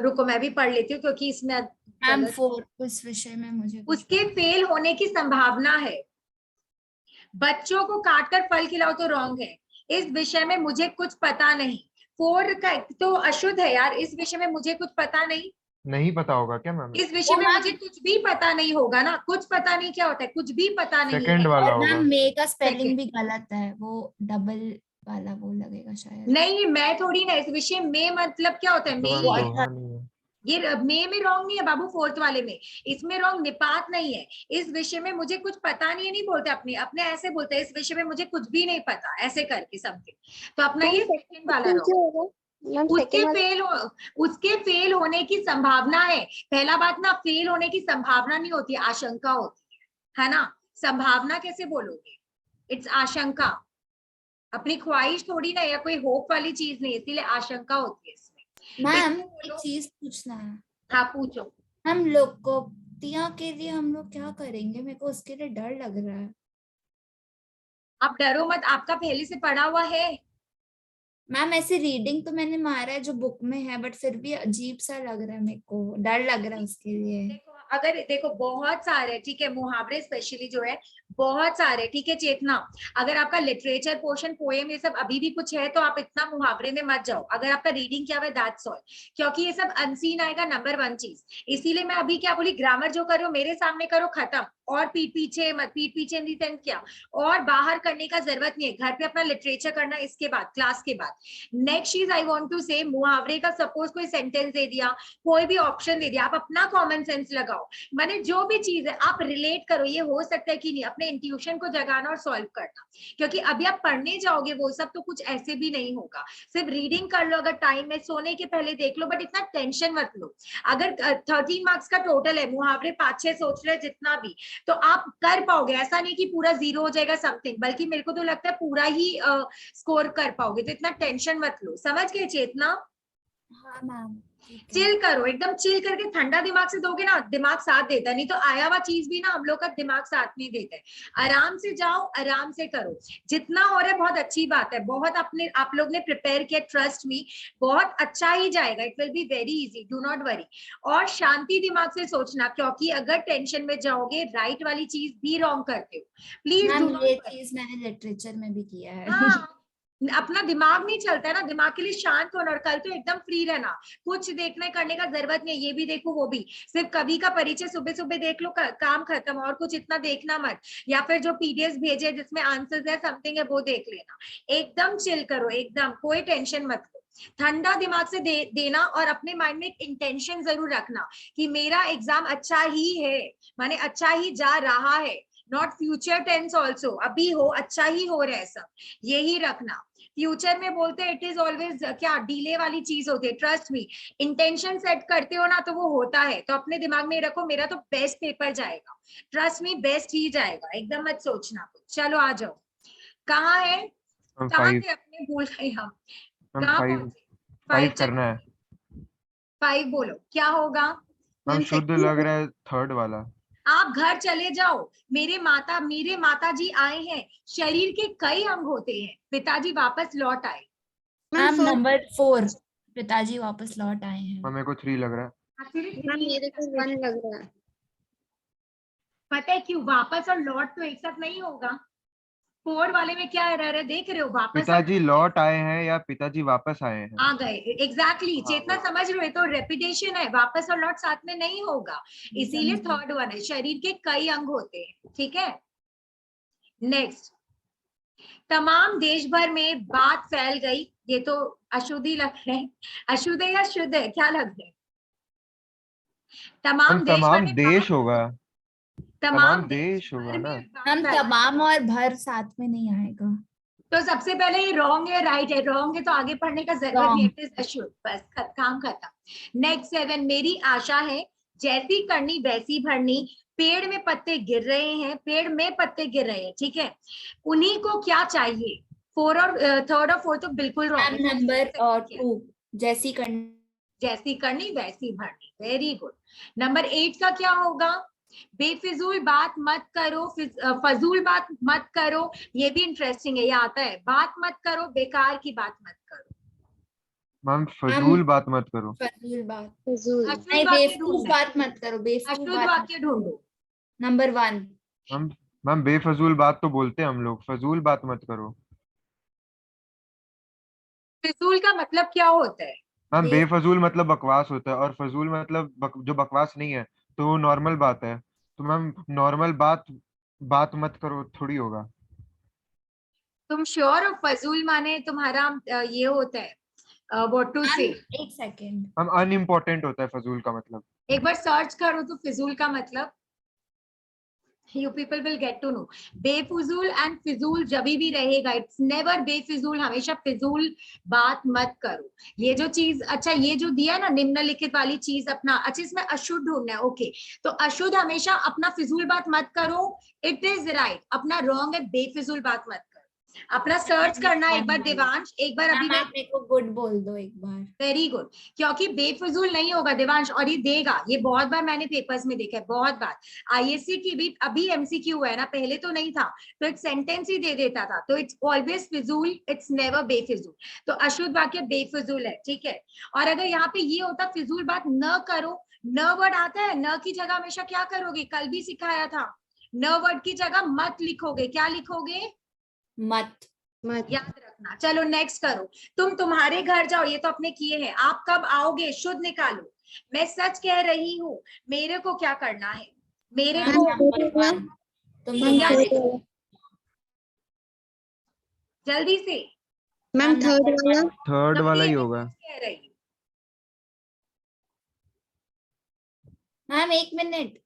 रुको मैं भी पढ़ लेती हूँ, क्योंकि इसमें मैम गलत, 4 उस विषय में मुझे कुछ उसके फेल होने की संभावना है, बच्चों को काटकर फल खिलाओ, तो रॉन्ग है, इस विषय में मुझे कुछ पता नहीं, फोर का तो अशुद्ध है यार, इस विषय में मुझे कुछ पता नहीं, नहीं पता होगा क्या मैम? इस विषय ओ में मैम, मुझे कुछ भी पता नहीं होगा ना, कुछ पता नहीं क्या होता है, कुछ भी पता नहीं सेकंड है। वाला और होगा। मैम मे का स्पेलिंग Second. भी गलत है, वो डबल वाला वो लगेगा शायद। नहीं मैं थोड़ी ना, इस विषय में मतलब क्या होता है, तो में मैम वो लोहा नहीं है। ये में रॉन्ग नहीं है बाबू, फोर्थ वाले में, इसमें रॉन्ग निपात नहीं है। इस विषय में मुझे कुछ पता नहीं है, नहीं बोलते अपने अपने ऐसे बोलते हैं, इस विषय में मुझे कुछ भी नहीं पता, ऐसे करके समथिंग। तो अपना ये सेकंड वाला क्यों रॉन्ग। होगा मैम? उसके फेल उसके फेल होने की संभावना है। पहला बात ना, फेल होने की संभावना नहीं होती, आशंका होती है ना। संभावना कैसे बोलोगे, इट्स आशंका, अपनी ख्वाहिश थोड़ी ना, या कोई होप वाली चीज नहीं, इसीलिए आशंका होती है इसमें। मैम इसको एक बोलो। चीज पूछना है, हाँ पूछो। हम लोकोक्तियां के लिए हम लोग क्या करेंगे? मेरे को उसके लिए डर लग रहा है। आप डरो मत, आपका पहले से पढ़ा हुआ है। मैम ऐसे रीडिंग तो मैंने मारा है जो बुक में है, बट फिर भी अजीब सा लग रहा है, मेरे को डर लग रहा है उसके लिए। देखो अगर देखो बहुत सारे, ठीक है, मुहावरे स्पेशली जो है बहुत सारे, ठीक है चेतना, अगर आपका लिटरेचर पोर्शन पोएम ये सब अभी भी कुछ है तो आप इतना मुहावरे में मत जाओ, अगर आपका रीडिंग क्या है दैट्स ऑल, क्योंकि ये सब अनसीन आएगा नंबर वन चीज। इसीलिए मैं अभी क्या बोली, ग्रामर जो करो मेरे सामने करो खत्म, और पीठ पीछे मत, पीठ पीछे इन दी सेंस क्या, और बाहर करने का जरूरत नहीं है, घर पे अपना लिटरेचर करना इसके बाद, क्लास के बाद। नेक्स्ट चीज आई वॉन्ट टू से, मुहावरे का सपोज कोई सेंटेंस दे दिया, कोई भी ऑप्शन दे दिया, आप अपना कॉमन सेंस लगाओ, माने जो भी चीज है आप रिलेट करो, ये हो सकता है कि नहीं, अपने इंट्यूशन को जगाना और सॉल्व करना, क्योंकि अभी आप पढ़ने जाओगे वो सब तो कुछ ऐसे भी नहीं होगा। सिर्फ रीडिंग कर लो, अगर टाइम है सोने के पहले देख लो, बट इतना टेंशन मत लो। अगर 13 मार्क्स का टोटल है, मुहावरे 5-6 सोच रहे जितना भी, तो आप कर पाओगे, ऐसा नहीं कि पूरा 0 हो जाएगा समथिंग, बल्कि मेरे को तो लगता है पूरा ही स्कोर कर पाओगे, तो इतना टेंशन मत लो, समझ गए चेतना। हाँ मैम ठीक है। चिल करो, एकदम चिल करके ठंडा दिमाग से दोगे ना, दिमाग साथ देता है, नहीं तो आया हुआ चीज भी ना हम लोग का दिमाग साथ नहीं देता है। आराम से जाओ, आराम से करो, जितना हो रहा है बहुत अच्छी बात है, बहुत अपने आप लोग ने प्रिपेयर किया, ट्रस्ट मी बहुत अच्छा ही जाएगा, it will be very easy, do not worry. और शांति दिमाग से सोचना, क्योंकि अगर टेंशन में जाओगे राइट वाली चीज भी रॉन्ग करते हो, प्लीज डू मैम नॉट ये वरी। चीज मैंने लिटरेचर में भी किया है। हाँ, अपना दिमाग नहीं चलता है ना, दिमाग के लिए शांत होना, और कल तो एकदम फ्री रहना, कुछ देखने करने का जरूरत नहीं है, ये भी देखो वो भी, सिर्फ कभी का परिचय सुबह सुबह देख लो, काम खत्म, और कुछ इतना देखना मत, या फिर जो पीडीएफ भेजे जिसमें आंसर्स है समथिंग है वो देख लेना, एकदम चिल करो, एकदम कोई टेंशन मत लो, ठंडा दिमाग से देना, और अपने माइंड में एक इंटेंशन जरूर रखना कि मेरा एग्जाम अच्छा ही है, माने अच्छा ही जा रहा है, नॉट फ्यूचर टेंस ऑल्सो, अभी हो अच्छा ही हो रहा है सब, यही रखना। फ्यूचर में बोलते हैं इट इज ऑलवेज क्या डिले वाली चीज होती है, ट्रस्ट मी, इंटेंशन सेट करते हो ना तो वो होता है, तो अपने दिमाग में रखो मेरा तो बेस्ट पेपर जाएगा, ट्रस्ट मी बेस्ट ही जाएगा, एकदम मत सोचना कुछ। चलो आ जाओ, कहाँ है, हम कहाँ 5 थे अपने, भूल गए हम, हम कहाँ 5 पहुंचे, 5 चलो करना है। 5 बोलो क्या होगा। हम मैम शुद्ध लग रहा है थर्ड वाला। आप घर चले जाओ, मेरे माता जी आए हैं, शरीर के कई अंग होते हैं, पिताजी वापस लौट आए। मैम नंबर 4, पिताजी वापस लौट आए हैं। मेरे को 3 लग रहा है। Actually मैम 3 मेरे को 1 लग रहा है। पता है क्यों, वापस और लौट तो एक साथ नहीं होगा, 4 वाले में क्या एरर है देख रहे हो, वापस और पिताजी लौट आए हैं या पिताजी वापस आए हैं? आ गए, एग्जैक्टली हाँ, चेतना वही। समझ रहे हो, तो रेपिटेशन है, वापस और लौट साथ में नहीं होगा, इसीलिए थर्ड वन है, शरीर के कई अंग होते हैं, ठीक है। नेक्स्ट, तमाम देश भर में बात फैल गई, ये तो अशुद्ध ही लग रहा है, अशुद्ध है या शुद्ध है, क्या लग रहा है, हम तमाम देश भर तमाम में देश होगा। तमाम तमाम देश होगा भर ना। में बात हम फैल गई। तमाम और भर साथ में नहीं आएगा। तो सबसे पहले ये रॉन्ग है, राइट है, रॉन्ग है तो आगे पढ़ने का जरूरत नहीं, Wrong. इट इज अशुद्ध, बस काम खत्म। नेक्स्ट 7, मेरी आशा है जैसी करनी वैसी भरनी, पेड़ में पत्ते गिर रहे हैं, पेड़ में पत्ते गिर रहे हैं, ठीक है, उन्हीं को क्या चाहिए, 4 और थर्ड और फोर्थ तो बिल्कुल मैम रॉन्ग है, नंबर 2, जैसी करनी जैसी करनी वैसी भरनी, वेरी गुड। नंबर 8 का क्या होगा, बेफिजूल बात मत करो, फजूल बात मत करो, ये भी इंटरेस्टिंग है, ये आता है, बात मत करो, बेकार की बात मत करो, मैम फजूल बात मत करो। फजूल बात फजूल। अशुद्ध नहीं, वाक्य बेवकूफ ढूंढना है, बात मत करो, बेवकूफ अशुद्ध बात वाक्य ढूंढो, नंबर 1। हम मैम बेफजूल बात तो बोलते हैं हम लोग, फजूल बात मत करो। फिजूल का मतलब क्या होता है? मैम बे- बेफजूल मतलब बकवास होता है, और फजूल मतलब जो बकवास नहीं है तो वो नॉर्मल बात है। तो मैम नॉर्मल बात बात मत करो थोड़ी होगा। तुम श्योर हो फजूल माने तुम्हारा ये होता है व्हाट टू से? मैम एक सेकेंड, मैम अनइम्पोर्टेंट होता है फजूल का मतलब। एक बार सर्च करो तो फिजूल का मतलब, you people will get to know। बेफजूल एंड फिजूल जब भी रहेगा, इट्स नेवर बेफिजूल, हमेशा फिजूल बात मत करो। ये जो चीज, अच्छा ये जो दिया है ना निम्नलिखित वाली चीज अपना, अच्छा इसमें अशुद्ध ढूंढना है, ओके तो अशुद्ध हमेशा अपना फिजूल बात मत करो, इट इज राइट, अपना रॉन्ग है बेफिजूल बात मत करो। अपना सर्च करना एक बार देवांश, एक बार अभी मैम आप मेरे को गुड बोल दो एक बार। वेरी गुड, क्योंकि बेफजूल नहीं होगा देवांश, और ये देगा, ये बहुत बार मैंने पेपर्स में देखा है, बहुत बार। आईएससी की भी अभी एमसीक्यू है ना, पहले तो नहीं था, तो एक सेंटेंस ही दे देता था, तो इट्स ऑलवेज फिजूल, इट्स नेवर बेफिजूल। तो अशुद्ध वाक्य बेफिजूल है, ठीक है। और अगर यहाँ पे ये होता फिजूल बात न करो, न वर्ड आता है, न की जगह हमेशा क्या करोगे, कल भी सिखाया था, न वर्ड की जगह मत लिखोगे, क्या लिखोगे, मत। मत। याद रखना। चलो नेक्स्ट करो, तुम तुम्हारे घर जाओ, ये तो अपने किए हैं, आप कब आओगे, शुद्ध निकालो। मैं सच कह रही हूँ, मेरे को क्या करना है, मेरे मैम को नंबर 1 तुम मैम, तुम्हारे जल्दी से, मैम मैम थर्ड नंबर वाला। 1। थर्ड वाला जल्दी, ही मैं होगा। सच कह रही हूँ। मैम एक मिनट,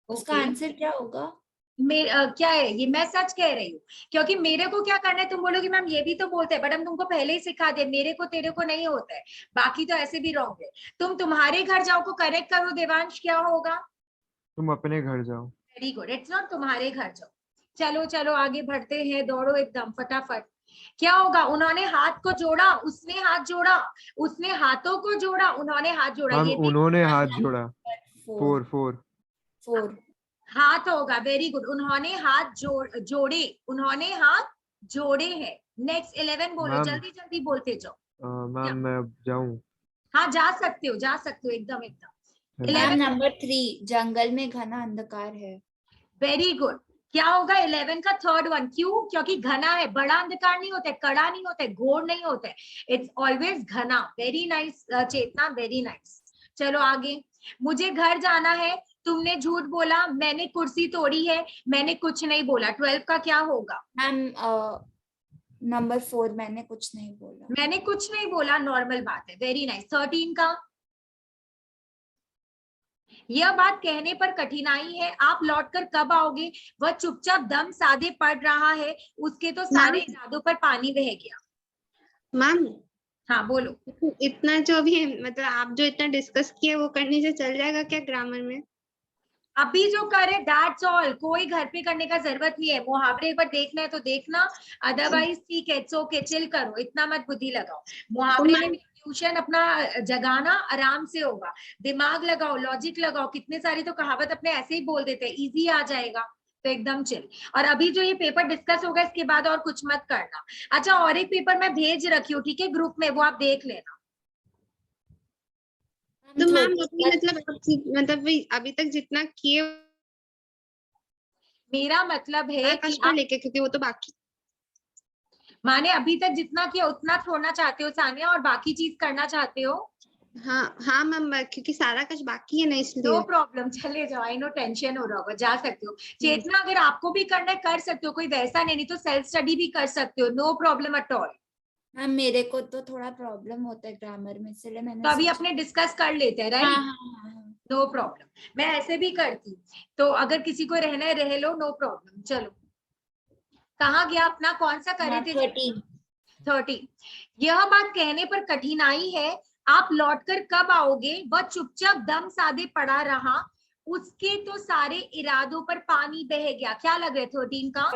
उसका Okay. आंसर क्या होगा? क्या है ये, मैं सच कह रही हूँ, क्योंकि मेरे को क्या करना है, तुम बोलोगे मैम ये भी तो बोलते हैं, बट हम तुमको पहले ही सिखा दे, मेरे को तेरे को नहीं होता है, बाकी तो ऐसे भी रॉन्ग है। तुम तुम्हारे घर जाओ को करेक्ट करो देवांश, क्या होगा, तुम अपने घर जाओ। वेरी गुड, इट्स नॉट तुम्हारे घर जाओ। चलो चलो आगे बढ़ते हैं, दौड़ो एकदम फटाफट। क्या होगा, उन्होंने हाथ को जोड़ा, उसने हाथ जोड़ा, उसने हाथों को जोड़ा, उन्होंने हाथ जोड़ा, मैम ये भी उन्होंने मैम हाथ जोड़ा। नंबर 4। 4 4 हाथ होगा, वेरी गुड, उन्होंने हाथ जोड़े, उन्होंने हाथ जोड़े हैं। नेक्स्ट 11 बोलो, मैम जल्दी जल्दी बोलते जाओ। क्या? मैम मैं जाऊं? हाँ जा सकते हो, जा सकते हो, एकदम एकदम। Thank you. मैम 11 नंबर 3 जंगल में घना अंधकार है। वेरी गुड, क्या होगा 11 का थर्ड वन, क्यों, क्योंकि घना है, बड़ा अंधकार नहीं होता है, कड़ा नहीं होता है, घोर नहीं होता है, इट्स ऑलवेज घना। वेरी नाइस चेतना, वेरी नाइस। चलो आगे, मुझे घर जाना है, तुमने झूठ बोला, मैंने कुर्सी तोड़ी है, मैंने कुछ नहीं बोला। 12 का क्या होगा, मैम नंबर 4 मैंने कुछ नहीं बोला। मैंने कुछ नहीं बोला, नॉर्मल बात है, वेरी नाइस। 13 का, यह बात कहने पर कठिनाई है, आप लौटकर कब आओगे, वह चुपचाप दम साधे पड़ रहा है, उसके तो सारे इरादों पर पानी बह गया। मैम हाँ बोलो, इतना जो भी मतलब आप जो इतना डिस्कस किए वो करने से चल जाएगा क्या ग्रामर में? अभी जो करे दैट्स ऑल, कोई घर पे करने का जरूरत नहीं है। मुहावरे एक बार देखना है तो देखना, अदरवाइज ठीक है, इट्स ओके, चिल करो, इतना मत बुद्धि लगाओ। मुहावरे में भी ट्यूशन अपना जगाना आराम से होगा, दिमाग लगाओ, लॉजिक लगाओ, कितने सारी तो कहावत अपने ऐसे ही बोल देते हैं, इजी आ जाएगा, तो एकदम चिल। और अभी जो ये पेपर डिस्कस होगा इसके बाद और कुछ मत करना। अच्छा और एक पेपर मैं भेज रखी हूँ, ठीक है, ग्रुप में, वो आप देख लेना। तो मैम 13 अभी मतलब मतलब वही अभी तक जितना किए मेरा मतलब है कि को लेके, क्योंकि वो तो बाकी। माने अभी तक जितना किया उतना छोड़ना चाहते हो सानिया, और बाकी चीज करना चाहते हो? हाँ हाँ मैम, क्योंकि सारा कुछ बाकी है ना नो इसलिए। प्रॉब्लम, चले जाओ, आई नो टेंशन हो रहा होगा, जा सकते हो। चेतना अगर आपको भी करना है कर सकते हो, कोई वैसा नहीं तो सेल्फ स्टडी भी कर सकते हो, no problem at all. Ma'am मेरे को तो थोड़ा प्रॉब्लम होता है ग्रामर में, इसलिए मैंने तो अभी सोचा। अपने डिस्कस कर लेते हैं, हाँ राइट, हाँ हाँ हाँ। नो प्रॉब्लम, मैं ऐसे भी करती हूँ, तो अगर किसी को रहना है रह लो, नो प्रॉब्लम। चलो कहाँ गया अपना, कौन सा करे थे, 13 13। यह बात कहने पर कठिनाई है, आप लौटकर कब आओगे, वह चुपचाप दम साधे पड़ा रहा, उसके तो सारे इरादों पर पानी बह गया। क्या लग रहा है 13 का,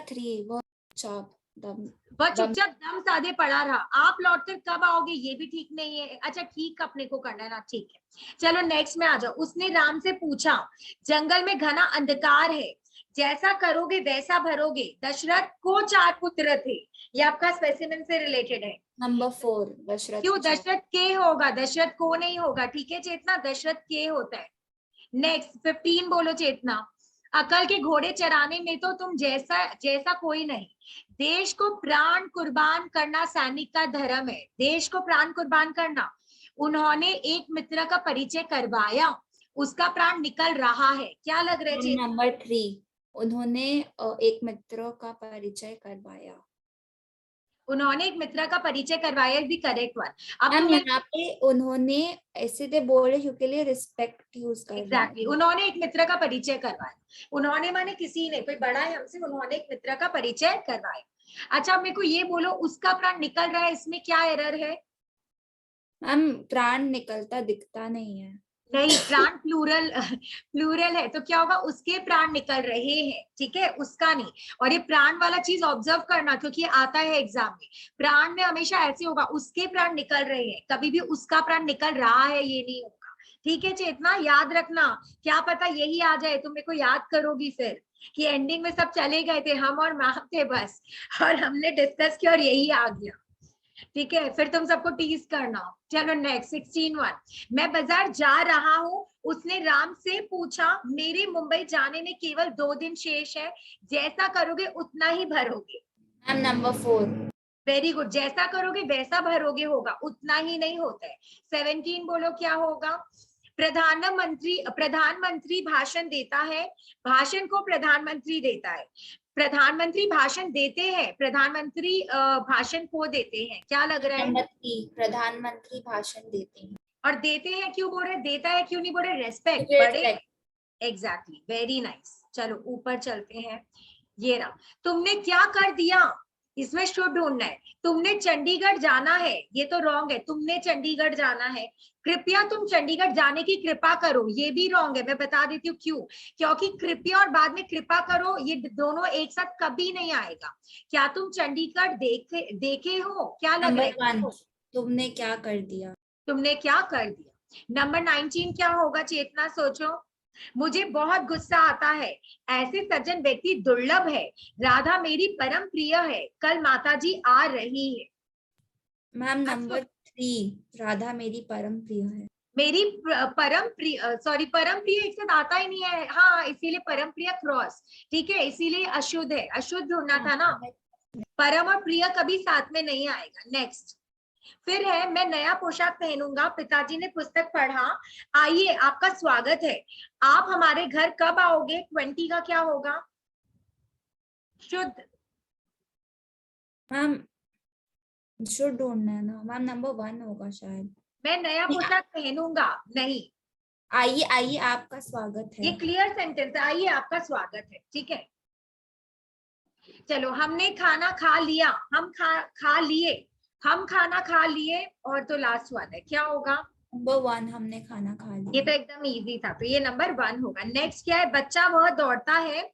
3 वो चाप दम वह दम। चुपचाप दम साधे पड़ा रहा, आप लौटकर कब आओगे, ये भी ठीक नहीं है। अच्छा ठीक अपने को करना है ना, ठीक है। चलो नेक्स्ट में आ जाओ। उसने राम से पूछा, जंगल में घना अंधकार है, जैसा करोगे वैसा भरोगे, दशरथ को 4 पुत्र थे, ये आपका स्पेसिमेन से रिलेटेड है। नंबर 4 दशरथ क्यों, के चाप। दशरथ के होगा, दशरथ को नहीं होगा, ठीक है चेतना, दशरथ के होता है। नेक्स्ट 15 बोलो चेतना, अकल के घोड़े चराने में तो तुम जैसा जैसा कोई नहीं। देश को प्राण कुर्बान करना सैनिक का धर्म है, देश को प्राण कुर्बान करना। उन्होंने एक मित्र का परिचय करवाया, उसका प्राण निकल रहा है। क्या लग रहा है चेतना? नंबर 3, उन्होंने एक मित्र का परिचय करवाया। उन्होंने एक मित्र का परिचय करवाया इज द करेक्ट वन। अब मैम तुम्हें यहाँ पे उन्होंने ऐसे थे बोले क्योंकि लिए रिस्पेक्ट यूज कर रहे हैं। एग्जैक्टली उन्होंने एक मित्र का परिचय करवाया। उन्होंने माने किसी ने, कोई बड़ा है हमसे, उन्होंने एक मित्र का परिचय करवाया। अच्छा मेरे को ये बोलो, उसका प्राण निकल रहा है, इसमें क्या एरर है? मैम प्राण निकलता दिखता नहीं है। नहीं, प्राण प्लूरल प्लूरल है तो क्या होगा, उसके प्राण निकल रहे हैं, ठीक है, उसका नहीं। और ये प्राण वाला चीज ऑब्जर्व करना क्योंकि ये आता है एग्जाम में। प्राण में हमेशा ऐसे होगा, उसके प्राण निकल रहे हैं, कभी भी उसका प्राण निकल रहा है ये नहीं होगा। ठीक है चेतना, याद रखना। क्या पता यही आ जाए, तुम मेरे को याद करोगी फिर कि एंडिंग में सब चले गए थे, हम और मैम थे बस, और हमने डिस्कस किया और यही आ गया। ठीक है, फिर तुम सबको टीज करना। चलो नेक्स्ट 16(1). मैं बाजार जा रहा हूँ, उसने राम से पूछा, मेरे मुंबई जाने में केवल 2 दिन शेष है, जैसा करोगे उतना ही भरोगे। Ma'am number 4। वेरी गुड, जैसा करोगे वैसा भरोगे होगा, उतना ही नहीं होता है। 17 बोलो क्या होगा? प्रधानमंत्री भाषण देता है, भाषण को प्रधानमंत्री देता है। प्रधानमंत्री भाषण देते हैं, प्रधानमंत्री भाषण को देते हैं। क्या लग रहा है? नंबर 3, प्रधानमंत्री भाषण देते हैं। और देते हैं क्यों बोल रहे, देता है क्यों नहीं बोल रहे? Respect, Respect. बड़े। Exactly, very nice. चलो ऊपर चलते हैं। ये रहा, तुमने क्या कर दिया, इसमें शुड ढूंढना है। तुमने चंडीगढ़ जाना है, ये तो रॉन्ग है, तुमने चंडीगढ़ जाना है। कृपया तुम चंडीगढ़ जाने की कृपा करो, ये भी रॉन्ग है। मैं बता देती हूँ क्यों, क्योंकि कृपया और बाद में कृपा करो ये दोनों एक साथ कभी नहीं आएगा। क्या तुम चंडीगढ़ देखे हो? क्या लग रहा है? नंबर 1, तुमने क्या कर दिया। तुमने क्या कर दिया। नंबर 19 क्या होगा चेतना, सोचो। मुझे बहुत गुस्सा आता है, ऐसे सज्जन व्यक्ति दुर्लभ है। राधा मेरी परम प्रिय है, कल माताजी आ रही है। मैम नंबर 3, राधा मेरी परम प्रिय है। मेरी परम प्रिय, सॉरी परम प्रिय एक साथ आता ही नहीं है, हाँ इसीलिए परम प्रिय क्रॉस, ठीक है, इसीलिए अशुद्ध है, अशुद्ध ढूंढना था ना। परम और प्रिय कभी साथ में नहीं आएगा। नेक्स्ट फिर है, मैं नया पोशाक पहनूंगा, पिताजी ने पुस्तक पढ़ा, आइए आपका स्वागत है, आप हमारे घर कब आओगे? 20 का क्या होगा? शुद्ध। मैम शुड ढूंढना है ना मैम, नंबर 1 होगा शायद। मैं नया पोशाक पहनूंगा, नहीं, आइए आइए आपका स्वागत है। ये क्लियर सेंटेंस है, आइए आपका स्वागत है, ठीक है। चलो, हमने खाना खा लिया, हम खा लिए, हम खाना खा लिए, और तो लास्ट वन है, क्या होगा? नंबर 1, हमने खाना खा लिया। ये तो एकदम इजी था, तो ये नंबर 1 होगा। नेक्स्ट क्या है? बच्चा वह दौड़ता है,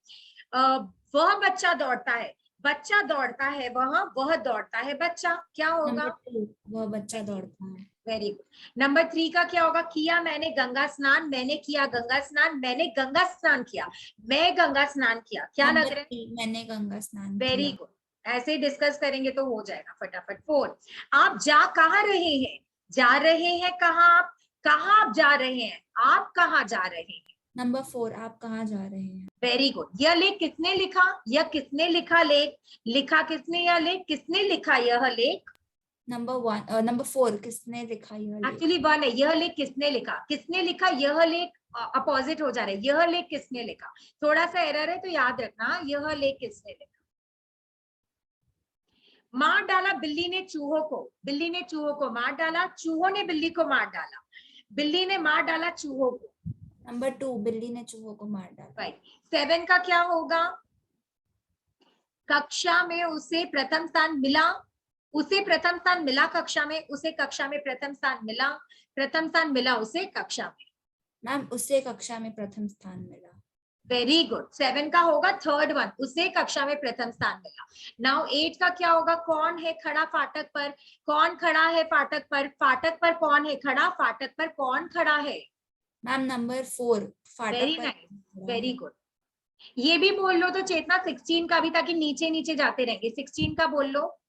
वह बच्चा दौड़ता है, बच्चा दौड़ता है, वह दौड़ता है बच्चा। क्या होगा? नंबर 2, वह बच्चा दौड़ता है। Very good. नंबर 3 का क्या होगा? किया मैंने गंगा स्नान, मैंने किया गंगा स्नान, मैंने गंगा स्नान किया, मैं गंगा स्नान किया। क्या लग रहा है? मैंने गंगा स्नान वेरी किया। गुड, ऐसे ही डिस्कस करेंगे तो हो जाएगा फटाफट। 4, आप जा कहाँ रहे हैं? जा रहे हैं कहाँ आप? कहाँ आप जा रहे हैं? आप कहाँ जा रहे हैं? नंबर 4, आप कहाँ जा रहे हैं? Very good. यह लेख किसने लिखा? यह किसने लिखा लेख? लिखा किसने यह लेख? किसने लिखा यह लेख? नंबर 4, किसने लिखा यह लेख? एक्चुअली 1 है, यह लेख किसने लिखा, किसने लिखा यह लेख अपोजिट हो जा रहा है, यह लेख किसने लिखा, थोड़ा सा एरर है तो याद रखना, यह लेख किसने लिखा। मार डाला बिल्ली ने चूहों को, बिल्ली ने चूहों को मार डाला, चूहों ने बिल्ली को मार डाला, बिल्ली ने मार डाला चूहों को। नंबर 2, बिल्ली ने चूहों को मार डाला। राइट। 7 का क्या होगा? कक्षा में उसे प्रथम स्थान मिला, उसे प्रथम स्थान मिला कक्षा में, उसे कक्षा में प्रथम स्थान मिला, प्रथम स्थान मिला उसे कक्षा में। मैम उसे कक्षा में प्रथम स्थान मिला। Very good. 7 का होगा थर्ड वन, उसे कक्षा में प्रथम स्थान मिला। नाउ 8 का क्या होगा? कौन है खड़ा फाटक पर? कौन खड़ा है फाटक पर? फाटक पर कौन है खड़ा? फाटक पर कौन खड़ा है? मैम नंबर 4, फाटक वेरी पर नाइस, वेरी गुड। ये भी बोल लो तो चेतना 16 का भी, ताकि नीचे नीचे जाते रहेंगे। 16 का बोल लो।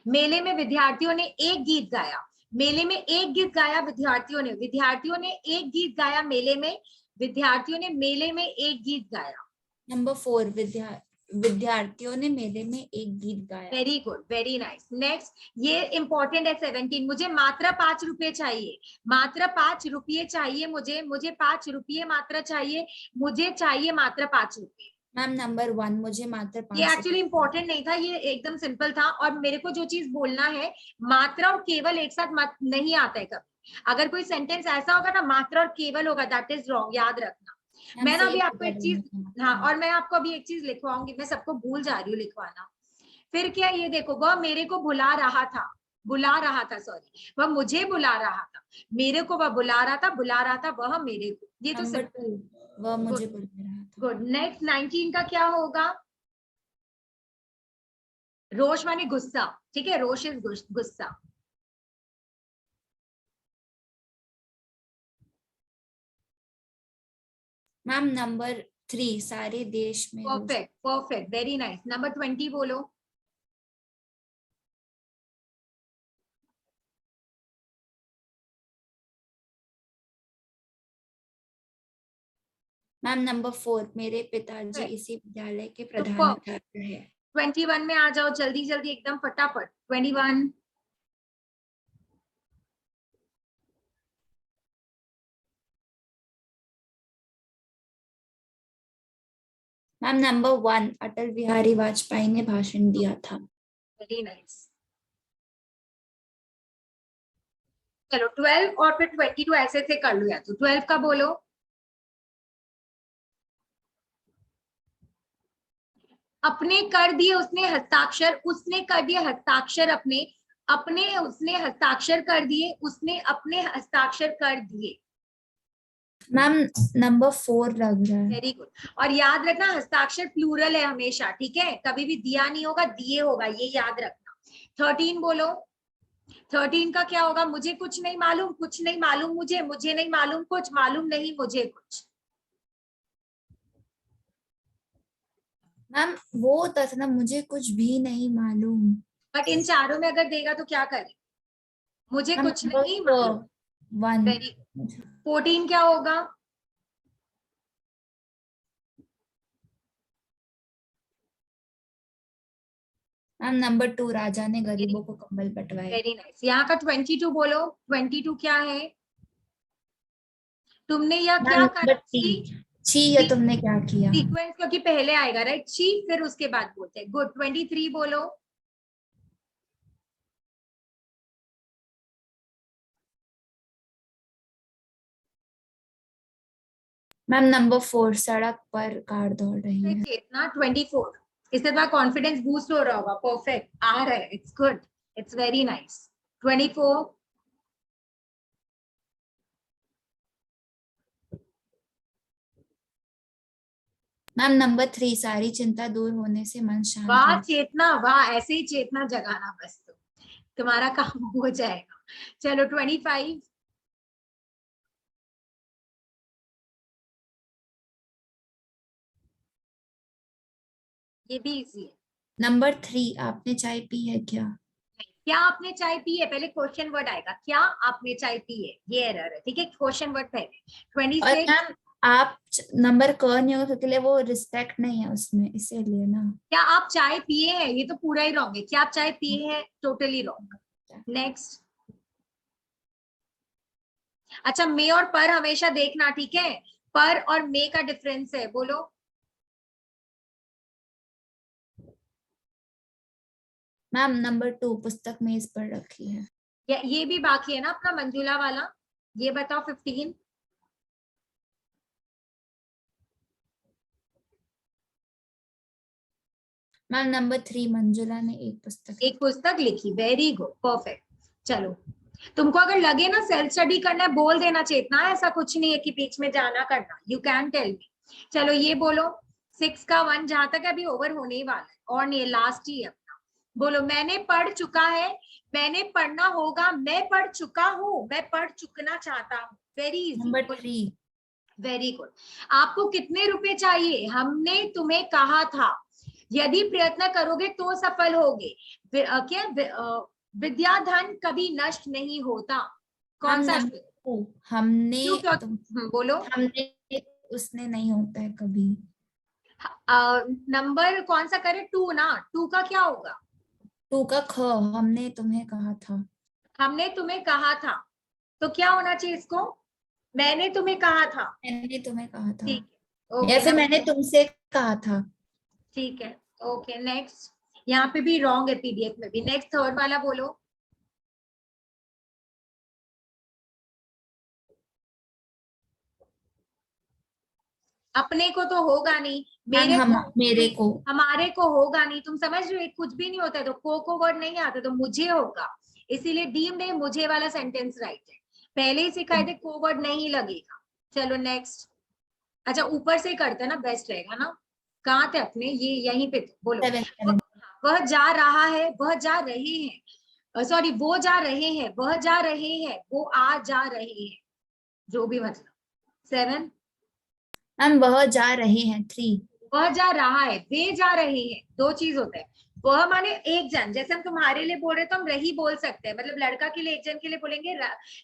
मेले में विद्यार्थियों ने एक गीत गाया, मेले में एक गीत गाया विद्यार्थियों ने एक गीत गाया मेले में, विद्यार्थियों ने मेले में एक गीत गाया। नंबर 4 विद्यार्थियों ने मेले में एक गीत गाया। Very good, very nice. Next, ये इंपॉर्टेंट है 17। मुझे मात्र 5 रुपए चाहिए, मात्र 5 रुपये चाहिए मुझे 5 रुपये मात्र चाहिए, मुझे चाहिए मात्र 5 रुपये। मैम नंबर 1 मुझे मात्र 5 ये एक्चुअली इंपॉर्टेंट नहीं था, ये एकदम सिंपल था। और मेरे को जो चीज बोलना है, मात्रा और केवल एक साथ मत नहीं आता है कभी। अगर कोई सेंटेंस ऐसा होगा ना मात्रा और केवल होगा, दैट इज रॉन्ग, याद रखना। मैं ना अभी आपको एक चीज, हाँ, और मैं आपको अभी एक चीज लिखवाऊंगी, मैं सबको भूल जा रही हूँ लिखवाना। फिर क्या, ये देखो, वह मेरे को बुला रहा था, सॉरी, वह मुझे बुला रहा था, मेरे को वह बुला रहा था, वह मेरे को। ये तो नंबर सिंपल। 2 वह मुझे बुला रहा था। गुड। नेक्स्ट 19 का क्या होगा? रोष माने गुस्सा, ठीक है, रोष इज गुस्सा। मैम नंबर 3 सारे देश में रोष। Perfect, perfect, very nice. Number 20 बोलो। मैम नंबर 4 मेरे पिताजी इसी विद्यालय के प्रधान Superb. छात्र हैं। 21 में आ जाओ, जल्दी जल्दी, एकदम फटाफट। 21। मैम नंबर 1 अटल बिहारी वाजपेयी ने भाषण दिया था। Very nice. चलो 12 और फिर 22 ऐसे से कर लो, या तो 12 का बोलो। अपने कर दिए उसने हस्ताक्षर, उसने कर दिए हस्ताक्षर अपने, उसने हस्ताक्षर कर दिए, उसने अपने हस्ताक्षर कर दिए। मैम नंबर 4 लग रहा है। Very good. और याद रखना, हस्ताक्षर प्लूरल है हमेशा, ठीक है, कभी भी दिया नहीं होगा, दिए होगा, ये याद रखना। 13 बोलो। 13 का क्या होगा? मुझे कुछ नहीं मालूम, कुछ नहीं मालूम मुझे, मुझे नहीं मालूम कुछ, मालूम नहीं मुझे कुछ। मैम वो होता था ना, मुझे कुछ भी नहीं मालूम। बट इन चारों में अगर देगा तो क्या करें? मुझे मैम कुछ नहीं मालूम। 1 वेरी गुड। 14 क्या होगा? मैम नंबर 2 राजा ने गरीबों को कंबल बंटवाए। Very nice. यहाँ का 22 बोलो। 22 क्या है? तुमने यह मैम क्या नंबर करा? 3 छी ये तुमने क्या किया। सीक्वेंस क्योंकि पहले आएगा, राइट, छी फिर उसके बाद बोलते हैं। गुड। 23 बोलो। मैम नंबर 4 सड़क पर कार दौड़ रही है। चेतना। 24 इससे थोड़ा कॉन्फिडेंस बूस्ट हो रहा होगा। परफेक्ट, आ रहा है, it's good, it's very nice. 24। Ma'am number 3 सारी चिंता दूर होने से मन शांत वाह हो। चेतना, वाह, ऐसे ही चेतना जगाना, बस तुम्हारा काम हो जाएगा। चलो 25। ये भी इजी है। नंबर 3 आपने चाय पी है क्या। क्या आपने चाय पी है? पहले क्वेश्चन वर्ड आएगा, क्या आपने चाय पी है, ये एरर है, ठीक है, क्वेश्चन वर्ड पहले। और 26। मैम आप नंबर क नहीं हो क्योंकि वो रिस्पेक्ट नहीं है उसमें, इसीलिए ना। क्या आप चाय पिए हैं, ये तो पूरा ही रॉन्ग है। क्या आप चाय पिए हैं, टोटली रॉन्ग। नेक्स्ट। अच्छा, मे और पर हमेशा देखना, ठीक है, पर और मे का डिफरेंस है, बोलो। मैम नंबर 2 पुस्तक मेज पर रखी है। ये भी बाकी है ना अपना मंजुला वाला, ये बताओ। 15। मैम नंबर 3 मंजुला ने एक पुस्तक लिखी। Very good, perfect. चलो, तुमको अगर लगे ना सेल्फ स्टडी करना है, बोल देना चेतना, ऐसा कुछ नहीं है कि बीच में जाना करना, यू कैन टेल मी। चलो ये बोलो। 6 का 1 जहां तक अभी ओवर होने ही वाला है, और नहीं, लास्ट ही है अपना। बोलो, मैंने पढ़ चुका है, मैंने पढ़ना होगा, मैं पढ़ चुका हूँ, मैं पढ़ चुकना चाहता हूँ। Very easy. Number 3 very good. आपको कितने रुपए चाहिए? हमने तुम्हें कहा था, यदि प्रयत्न करोगे तो सफल होगे। क्या विद्या धन कभी नष्ट नहीं होता। कौन मैम सा नंबर 2 हमने क्यों क्यों बोलो हमने उसने नहीं होता है कभी। नंबर कौन सा करे 2 ना 2 का क्या होगा 2 का ख हमने तुम्हें कहा था। हमने तुम्हें कहा था तो क्या होना चाहिए इसको मैंने तुम्हें कहा था मैंने तुम्हें कहा था ठीक है या ओके फिर मैंने तुमसे कहा था। ठीक है ओके नेक्स्ट यहाँ पे भी रॉन्ग है पीडीएफ में भी नेक्स्ट थर्ड वाला बोलो अपने को तो होगा नहीं मैम मेरे हम को मेरे को हमारे को होगा नहीं तुम समझ रहे हो कुछ भी नहीं होता है तो को वर्ड नहीं आता तो मुझे होगा इसीलिए डीम्ड है मुझे वाला सेंटेंस राइट है पहले ही सिखाए थे को वर्ड नहीं लगेगा चलो नेक्स्ट अच्छा ऊपर से करते ना बेस्ट रहेगा ना कहाँ थे अपने ये यहीं पे थे बोलो 7 वह जा रहा है वह जा रहे हैं सॉरी वो जा रहे हैं वह जा रहे हैं वो आ जा रहे हैं जो भी मतलब 7 मैम वह जा रहे हैं 3। वह जा रहा है वे जा रहे हैं दो चीज होता है वह माने एक जन जैसे हम तुम्हारे लिए बोल रहे तो हम रही बोल सकते हैं मतलब लड़का के लिए एक जन के लिए बोलेंगे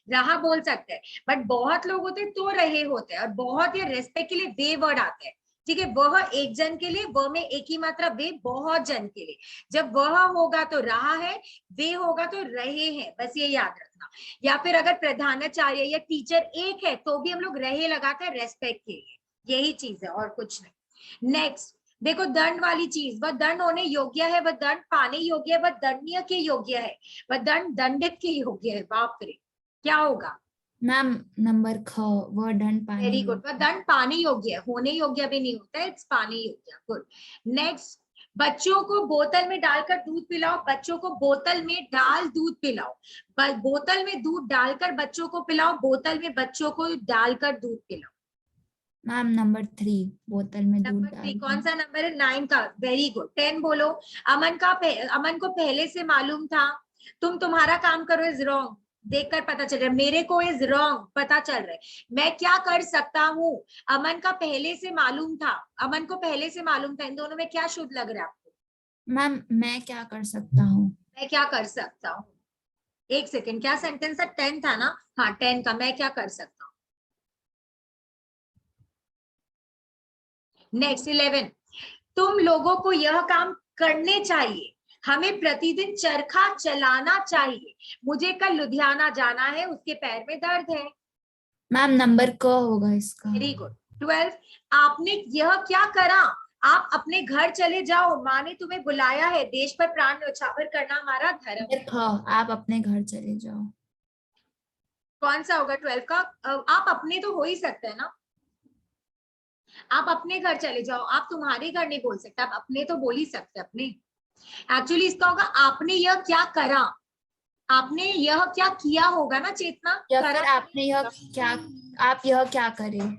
रहा बोल सकते हैं बट बहुत लोग होते हैं तो रहे होते हैं और बहुत या रेस्पेक्ट के लिए वे वर्ड आते हैं ठीक है वह एक जन के लिए वह में एक ही मात्रा वे बहुत जन के लिए जब वह होगा तो रहा है वे होगा तो रहे हैं बस ये याद रखना या फिर अगर प्रधानाचार्य या टीचर एक है तो भी हम लोग रहे लगाते हैं रेस्पेक्ट के लिए यही चीज है और कुछ नहीं नेक्स्ट देखो दंड वाली चीज वह दंड होने योग्य है वह दंड पाने योग्य है वह दंडनीय के योग्य है वह दंड दंडित के योग्य है बाप रे क्या होगा मैम नंबर ख वह दंड पाने वेरी गुड योग्य। वह दंड पाने योग्य है होने योग्य भी नहीं होता है इट्स पाने योग्य गुड नेक्स्ट बच्चों को बोतल में डालकर दूध पिलाओ बच्चों को बोतल में डाल दूध पिलाओ बोतल में दूध डालकर बच्चों को पिलाओ बोतल में बच्चों को डालकर दूध पिलाओ मैम नंबर 3 बोतल में दूध नंबर 3 डाल कौन सा नंबर है 9 का वेरी गुड 10 बोलो अमन को पहले से मालूम था तुम्हारा काम करो इज रॉन्ग देखकर पता चल रहा है मेरे को इज रॉन्ग पता चल रहा है मैं क्या कर सकता हूँ अमन का पहले से मालूम था अमन को पहले से मालूम था इन दोनों में क्या शुद्ध लग रहा है आपको मैम मैं क्या कर सकता हूँ। मैं क्या कर सकता हूँ एक सेकेंड क्या सेंटेंस था 10 था ना हाँ 10 का मैं क्या कर सकता हूँ नेक्स्ट 11 तुम लोगों को यह काम करने चाहिए हमें प्रतिदिन चरखा चलाना चाहिए मुझे कल लुधियाना जाना है उसके पैर में दर्द है मैम नंबर क होगा इसका। वेरी गुड 12 आपने यह क्या करा आप अपने घर चले जाओ माँ ने तुम्हें बुलाया है देश पर प्राण न्यौछावर करना हमारा धर्म है नंबर ख आप अपने घर चले जाओ। कौन सा होगा 12 का आप अपने तो हो ही सकते हैं ना आप अपने घर चले जाओ आप तुम्हारे घर नहीं बोल सकते आप अपने तो बोल ही सकते अपने एक्चुअली इसका होगा आपने यह क्या करा आपने यह क्या किया होगा ना चेतना या करा फिर आपने यह क्या आप यह क्या करें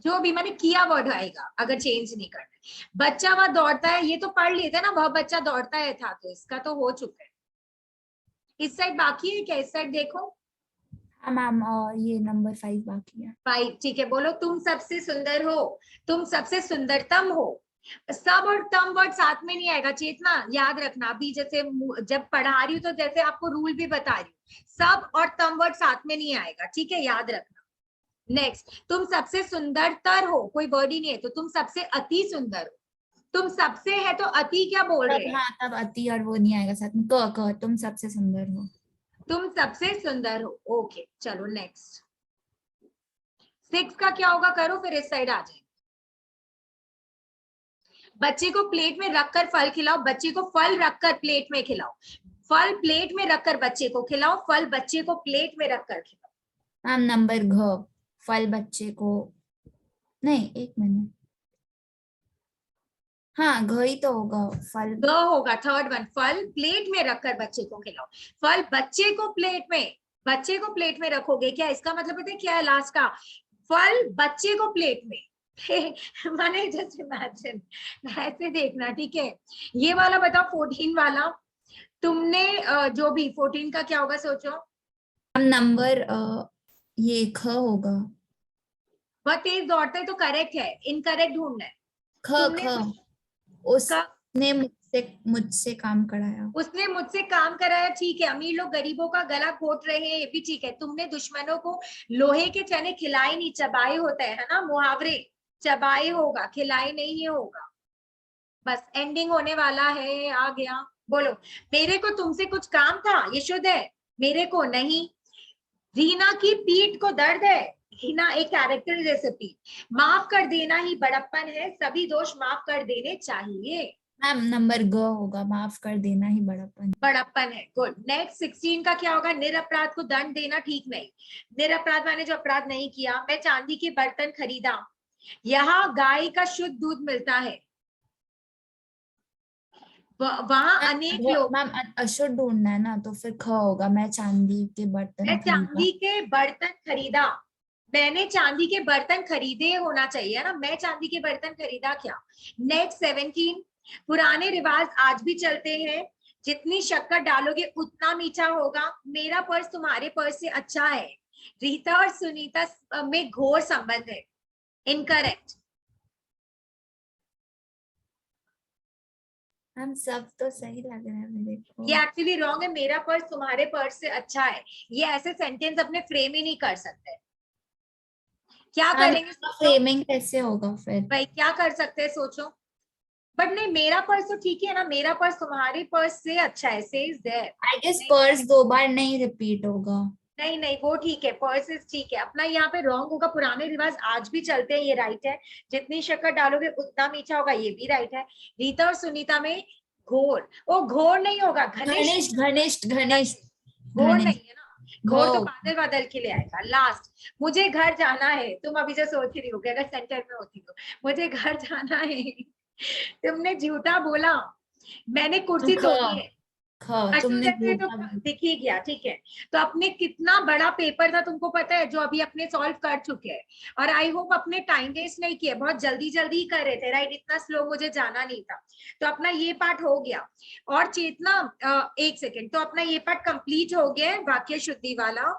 जो भी मैंने किया वर्ड आएगा अगर चेंज नहीं करना बच्चा वह दौड़ता है ये तो पढ़ लेते ना वह बच्चा दौड़ता है था तो इसका तो हो चुका है इस साइड बाकी है क्या इस साइड देखो हाँ मैम ये नंबर 5 बाकी है। 5 ठीक है बोलो तुम सबसे सुंदर हो तुम सबसे सुंदरतम हो सब और तम वर्ड साथ में नहीं आएगा चेतना याद रखना अभी जैसे जब पढ़ा रही हूँ तो जैसे आपको रूल भी बता रही हूँ सब और तम वर्ड साथ में नहीं आएगा ठीक है याद रखना नेक्स्ट तुम सबसे सुंदरतर हो कोई वर्ड ही नहीं है तो तुम सबसे अति सुंदर हो तुम सबसे है तो अति क्या बोल रहे हैं हाँ तब अति और वो नहीं आएगा साथ में क तुम सबसे सुंदर हो तुम सबसे सुंदर हो ओके चलो नेक्स्ट 6 का क्या होगा करो फिर इस साइड आ जाए बच्चे को प्लेट में रखकर फल खिलाओ बच्चे को फल रखकर प्लेट में खिलाओ फल प्लेट में रखकर बच्चे को खिलाओ फल बच्चे को प्लेट में रखकर खिलाओ मैम नंबर घ फल बच्चे को नहीं 1 मिनट हाँ घ ही तो होगा फल ग होगा थर्ड वन फल प्लेट में रखकर बच्चे को खिलाओ फल बच्चे को प्लेट में रखोगे क्या इसका मतलब पता है क्या है लास्ट का फल बच्चे को प्लेट में माने जस्ट इमेजिन ऐसे देखना ठीक है ये वाला बताओ 14 वाला तुमने जो भी 14 का क्या होगा सोचो नंबर ये ख होगा वह तेज दौड़ता है तो करेक्ट है इनकरेक्ट ढूंढना है ख तुमने ख कुछ उस का ने मुझसे काम कराया। उसने मुझसे काम कराया, ठीक है। अमीर लोग गरीबों का गला घोट रहे हैं, ये भी ठीक है। तुमने दुश्मनों को लोहे के चने खिलाए नहीं, चबाए होते हैं, है ना मुहावरे, चबाए होगा, खिलाए नहीं होगा। बस एंडिंग होने वाला है, आ गया। बोलो, मेरे को तुमसे कुछ काम था यशोदय? मेरे को नहीं। रीना की पीठ को दर्द है। रीना एक कैरेक्टर जैसे पीठ। माफ कर देना ही बड़प्पन है, सभी दोष माफ कर देने चाहिए। मैम नंबर ग होगा, माफ कर देना ही बड़प्पन। बड़प्पन है, गुड। नेक्स्ट 16 का क्या होगा? निरपराध को दंड देना ठीक नहीं। निरपराध माने जो अपराध नहीं किया। मैं चांदी के बर्तन खरीदा। यहाँ गाय का शुद्ध दूध मिलता है, वहां अनेक लोग। मैम अशुद्ध ढूंढना है ना, तो फिर ख होगा, मैं चांदी के बर्तन मैं खरीदा। चांदी के बर्तन खरीदा। मैंने चांदी के बर्तन खरीदे होना चाहिए ना, मैं चांदी के बर्तन खरीदा क्या? नेक्स्ट 17, पुराने रिवाज आज भी चलते हैं, जितनी शक्कर डालोगे उतना मीठा होगा। मेरा पर्स तुम्हारे पर्स से अच्छा है। रीता और सुनीता में घोर संबंध है, इनकरेक्ट। हम सब तो सही लग रहा है मेरे को। ये एक्चुअली रॉन्ग है। मेरा पर्स तुम्हारे पर्स से अच्छा है, ये ऐसे सेंटेंस अपने फ्रेम ही नहीं कर सकते। क्या करेंगे? फ्रेमिंग कैसे होगा फिर? भाई क्या कर सकते हैं, सोचो। बट नहीं, मेरा पर्स तो ठीक है ना, मेरा पर्स तुम्हारे पर्स से अच्छा है, says there. I guess purse 2 बार नहीं रिपीट होगा। नहीं नहीं, वो ठीक है, पर्सेस ठीक है। अपना यहाँ पे रॉन्ग होगा। पुराने रिवाज आज भी चलते हैं, ये राइट है। जितनी शक्कर डालोगे उतना मीठा होगा, ये भी राइट है। रीता और सुनीता में घोर, वो घोर नहीं होगा, घनिष्ठ। घनिष्ठ घनिष्ठ घोर घनिष्ठ। नहीं है ना, घोर तो घोर। बादल बादल के लिए आएगा। लास्ट, मुझे घर जाना है। तुम अभी जो सोच रही होगी, अगर सेंटर में होती तो, मुझे घर जाना है। तुमने झूठा बोला, मैंने कुर्सी तो तोड़ी है। तुमने अशोक से तो झूठा बोला। दिख ही गया, ठीक है। तो अपने कितना बड़ा पेपर था तुमको पता है, जो अभी अपने सॉल्व कर चुके हैं। और आई होप अपने टाइम वेस्ट नहीं किए, बहुत जल्दी जल्दी कर रहे थे, राइट? इतना स्लो मुझे जाना नहीं था। तो अपना ये पार्ट हो गया। और चेतना, एक सेकेंड, तो अपना ये पार्ट कंप्लीट हो गया है, वाक्य शुद्धि वाला।